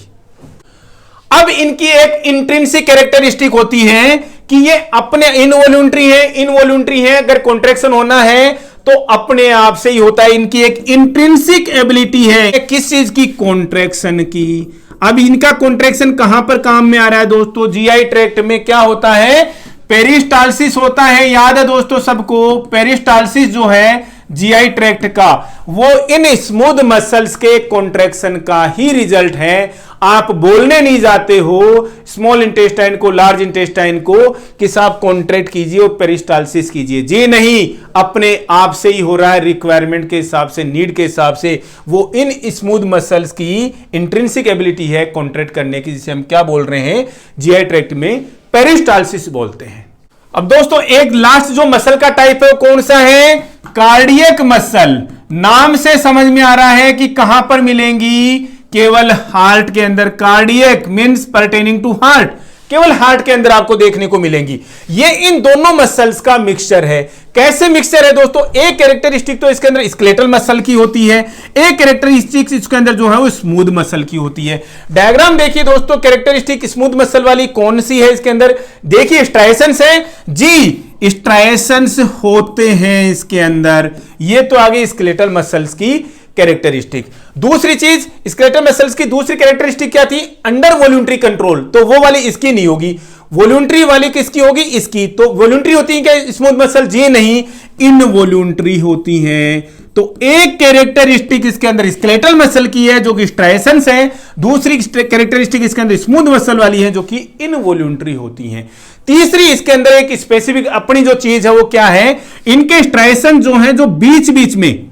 अब इनकी एक इंट्रिंसिक कैरेक्टरिस्टिक होती है कि ये अपने इनवॉल्यूंटरी है, अगर कॉन्ट्रैक्शन होना है तो अपने आप से ही होता है। इनकी एक इंट्रिंसिक एबिलिटी है किस चीज की? कॉन्ट्रैक्शन की। अब इनका कॉन्ट्रैक्शन कहां पर काम में आ रहा है दोस्तों? जीआई ट्रैक्ट में क्या होता है? पेरिस्टालसिस होता है। याद है दोस्तों सबको, पेरिस्टालसिस जो है जीआई ट्रैक्ट का, वो इन स्मूथ मसल्स के कॉन्ट्रैक्शन का ही रिजल्ट है। आप बोलने नहीं जाते हो स्मॉल इंटेस्टाइन को, लार्ज इंटेस्टाइन को कि साहब कॉन्ट्रैक्ट कीजिए और पेरिस्टालसिस कीजिए, जी नहीं, अपने आप से ही हो रहा है, रिक्वायरमेंट के हिसाब से, नीड के हिसाब से। वो इन स्मूथ मसल्स की इंट्रिंसिक एबिलिटी है कॉन्ट्रैक्ट करने की, जिसे हम क्या बोल रहे हैं? जीआई ट्रैक्ट में पेरिस्टालसिस बोलते हैं। अब दोस्तों एक लास्ट जो मसल का टाइप है वो कौन सा है? Cardiac muscle. नाम से समझ में आ रहा है कि कहां पर मिलेंगी? केवल हार्ट के अंदर। Cardiac means pertaining to heart, केवल हार्ट के अंदर आपको देखने को मिलेंगी। ये इन दोनों मसल्स का मिक्सचर है। कैसे मिक्सचर है दोस्तों? एक कैरेक्टरिस्टिक तो इसके अंदर स्केलेटल मसल की होती है, एक कैरेक्टरिस्टिक इसके अंदर जो है वो स्मूथ मसल की होती है। डायग्राम देखिए दोस्तों, कैरेक्टरिस्टिक स्मूथ मसल वाली कौन सी है इसके अंदर? देखिए स्ट्राइएशंस है जी, स्ट्राइएशंस होते हैं इसके अंदर। ये तो आगे स्केलेटल मसल्स की कैरेक्टरिस्टिक। दूसरी चीज, स्केलेटल मसल्स की दूसरी कैरेक्टरिस्टिक क्या थी? अंडर वॉल्यूंटरी कंट्रोल, तो वो वाली इसकी नहीं होगी। वॉल्यूंटरी वाली किसकी होगी? इसकी। तो वॉल्यूंटरी होती है क्या स्मूथ मसल? जी नहीं, इनवॉल्यूंटरी होती हैं। तो एक कैरेक्टरिस्टिक इसके अंदर स्केलेटल मसल की है जो कि स्ट्राइएशंस है, दूसरी कैरेक्टरिस्टिक इसके अंदर स्मूथ मसल वाली है जो कि इनवॉल्यूंटरी होती हैं। तीसरी इसके अंदर एक स्पेसिफिक अपनी जो चीज है वो क्या है? इनके स्ट्राइएशन जो है, जो बीच बीच में,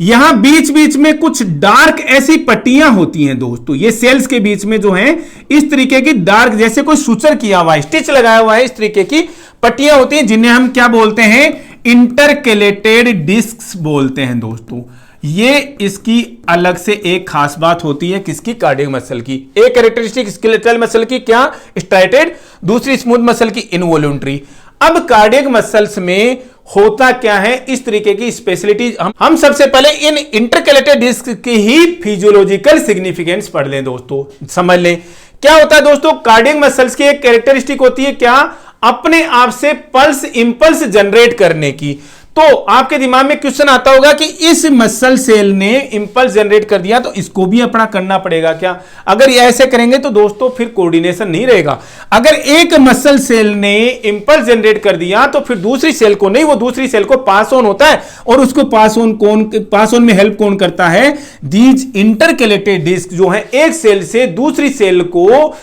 यहां बीच बीच में कुछ डार्क ऐसी पट्टियां होती हैं दोस्तों, ये सेल्स के बीच में जो है इस तरीके की डार्क, जैसे कोई सुचर किया हुआ है, स्टिच लगाया हुआ है, इस तरीके की पट्टियां होती हैं जिन्हें हम क्या बोलते हैं? इंटरकैलेटेड डिस्क्स बोलते हैं दोस्तों। ये इसकी अलग से एक खास बात होती है किसकी? कार्डियक मसल की। एक कैरेक्टरिस्टिक स्केलेटल मसल की क्या? स्ट्राइटेड, दूसरी स्मूथ मसल की इनवॉल्यूंटरी। अब कार्डियक मसल्स में होता क्या है? इस तरीके की स्पेशलिटी हम सबसे पहले इन इंटरकैलेटेड डिस्क की ही फिजियोलॉजिकल सिग्निफिकेंस पढ़ लें दोस्तों, समझ लें क्या होता है दोस्तों। कार्डियक मसल्स की एक कैरेक्टरिस्टिक होती है क्या? अपने आप से पल्स इंपल्स जनरेट करने की। तो आपके दिमाग में क्वेश्चन आता होगा कि इस मसल सेल ने इंपल्स जनरेट कर दिया तो इसको भी अपना करना पड़ेगा क्या? अगर ये ऐसे करेंगे तो दोस्तों फिर कोऑर्डिनेशन नहीं रहेगा। अगर एक मसल सेल ने इंपल्स जनरेट कर दिया तो फिर दूसरी सेल को नहीं, वो दूसरी सेल को पास ऑन होता है, और उसको पास ऑन में हेल्प कौन करता है? दीज इंटरकैलेटेड डिस्क जो है एक सेल से दूसरी सेल को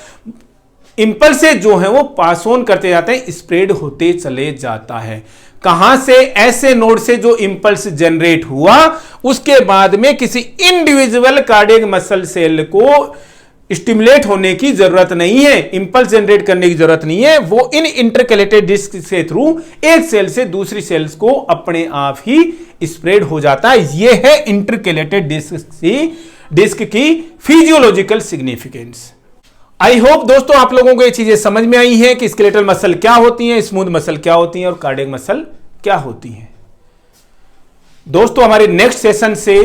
इंपल्स से जो है वो पास ऑन करते जाते हैं, स्प्रेड होते चले जाता है। कहां से? ऐसे नोड से जो इंपल्स जनरेट हुआ, उसके बाद में किसी इंडिविजुअल कार्डियक मसल सेल को स्टिमुलेट होने की जरूरत नहीं है, इंपल्स जनरेट करने की जरूरत नहीं है। वो इन इंटरकैलेटेड डिस्क से थ्रू एक सेल से दूसरी सेल्स को अपने आप ही स्प्रेड हो जाता है। यह है इंटरकैलेटेड डिस्क की फिजियोलॉजिकल सिग्निफिकेंस। आई होप दोस्तों आप लोगों को ये चीजें समझ में आई हैं कि स्केलेटल मसल क्या होती हैं, स्मूथ मसल क्या होती हैं और कार्डियक मसल क्या होती हैं। दोस्तों हमारे नेक्स्ट सेशन से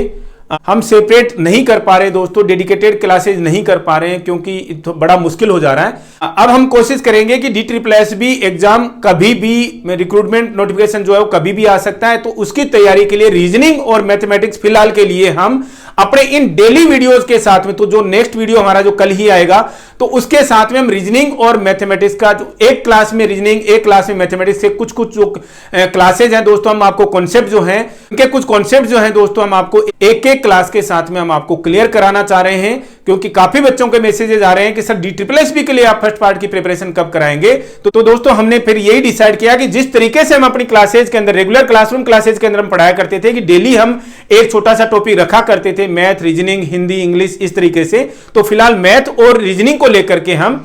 हम सेपरेट नहीं कर पा रहे दोस्तों, डेडिकेटेड क्लासेज नहीं कर पा रहे हैं क्योंकि तो बड़ा मुश्किल हो जा रहा है। अब हम कोशिश करेंगे कि DSSS एग्जाम कभी भी, रिक्रूटमेंट नोटिफिकेशन जो है वो कभी भी आ सकता है, तो उसकी तैयारी के लिए रीजनिंग और मैथमेटिक्स फिलहाल के लिए हम अपने इन डेली वीडियोस के साथ में, तो जो नेक्स्ट वीडियो हमारा जो कल ही आएगा तो उसके साथ में हम रीजनिंग और मैथमेटिक्स का जो एक क्लास में रीजनिंग, एक क्लास में मैथमेटिक्स के कुछ जो क्लासेज हैं दोस्तों, हम आपको कॉन्सेप्ट जो हैं, इनके कुछ कॉन्सेप्ट जो हैं दोस्तों हम आपको एक एक क्लास के साथ में हम आपको क्लियर कराना चाह रहे हैं, क्योंकि काफी बच्चों के मैसेजेस आ रहे हैं कि सर DSSB के लिए आप फर्स्ट पार्ट की प्रिपरेशन कब कराएंगे। तो दोस्तों हमने फिर यही डिसाइड किया कि जिस तरीके से हम अपनी क्लासेज के अंदर, रेगुलर क्लासरूम क्लासेज के अंदर हम पढ़ाया करते थे कि डेली हम एक छोटा सा टॉपिक रखा करते थे, मैथ, रीजनिंग, हिंदी, इंग्लिश, इस तरीके से। तो फिलहाल मैथ और रीजनिंग को लेकर के हम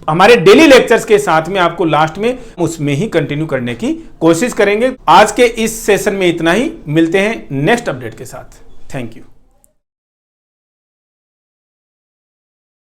हमारे डेली लेक्चर्स के साथ में आपको लास्ट में उसमें ही कंटिन्यू करने की कोशिश करेंगे। आज के इस सेशन में इतना ही, मिलते हैं नेक्स्ट अपडेट के साथ। Thank you.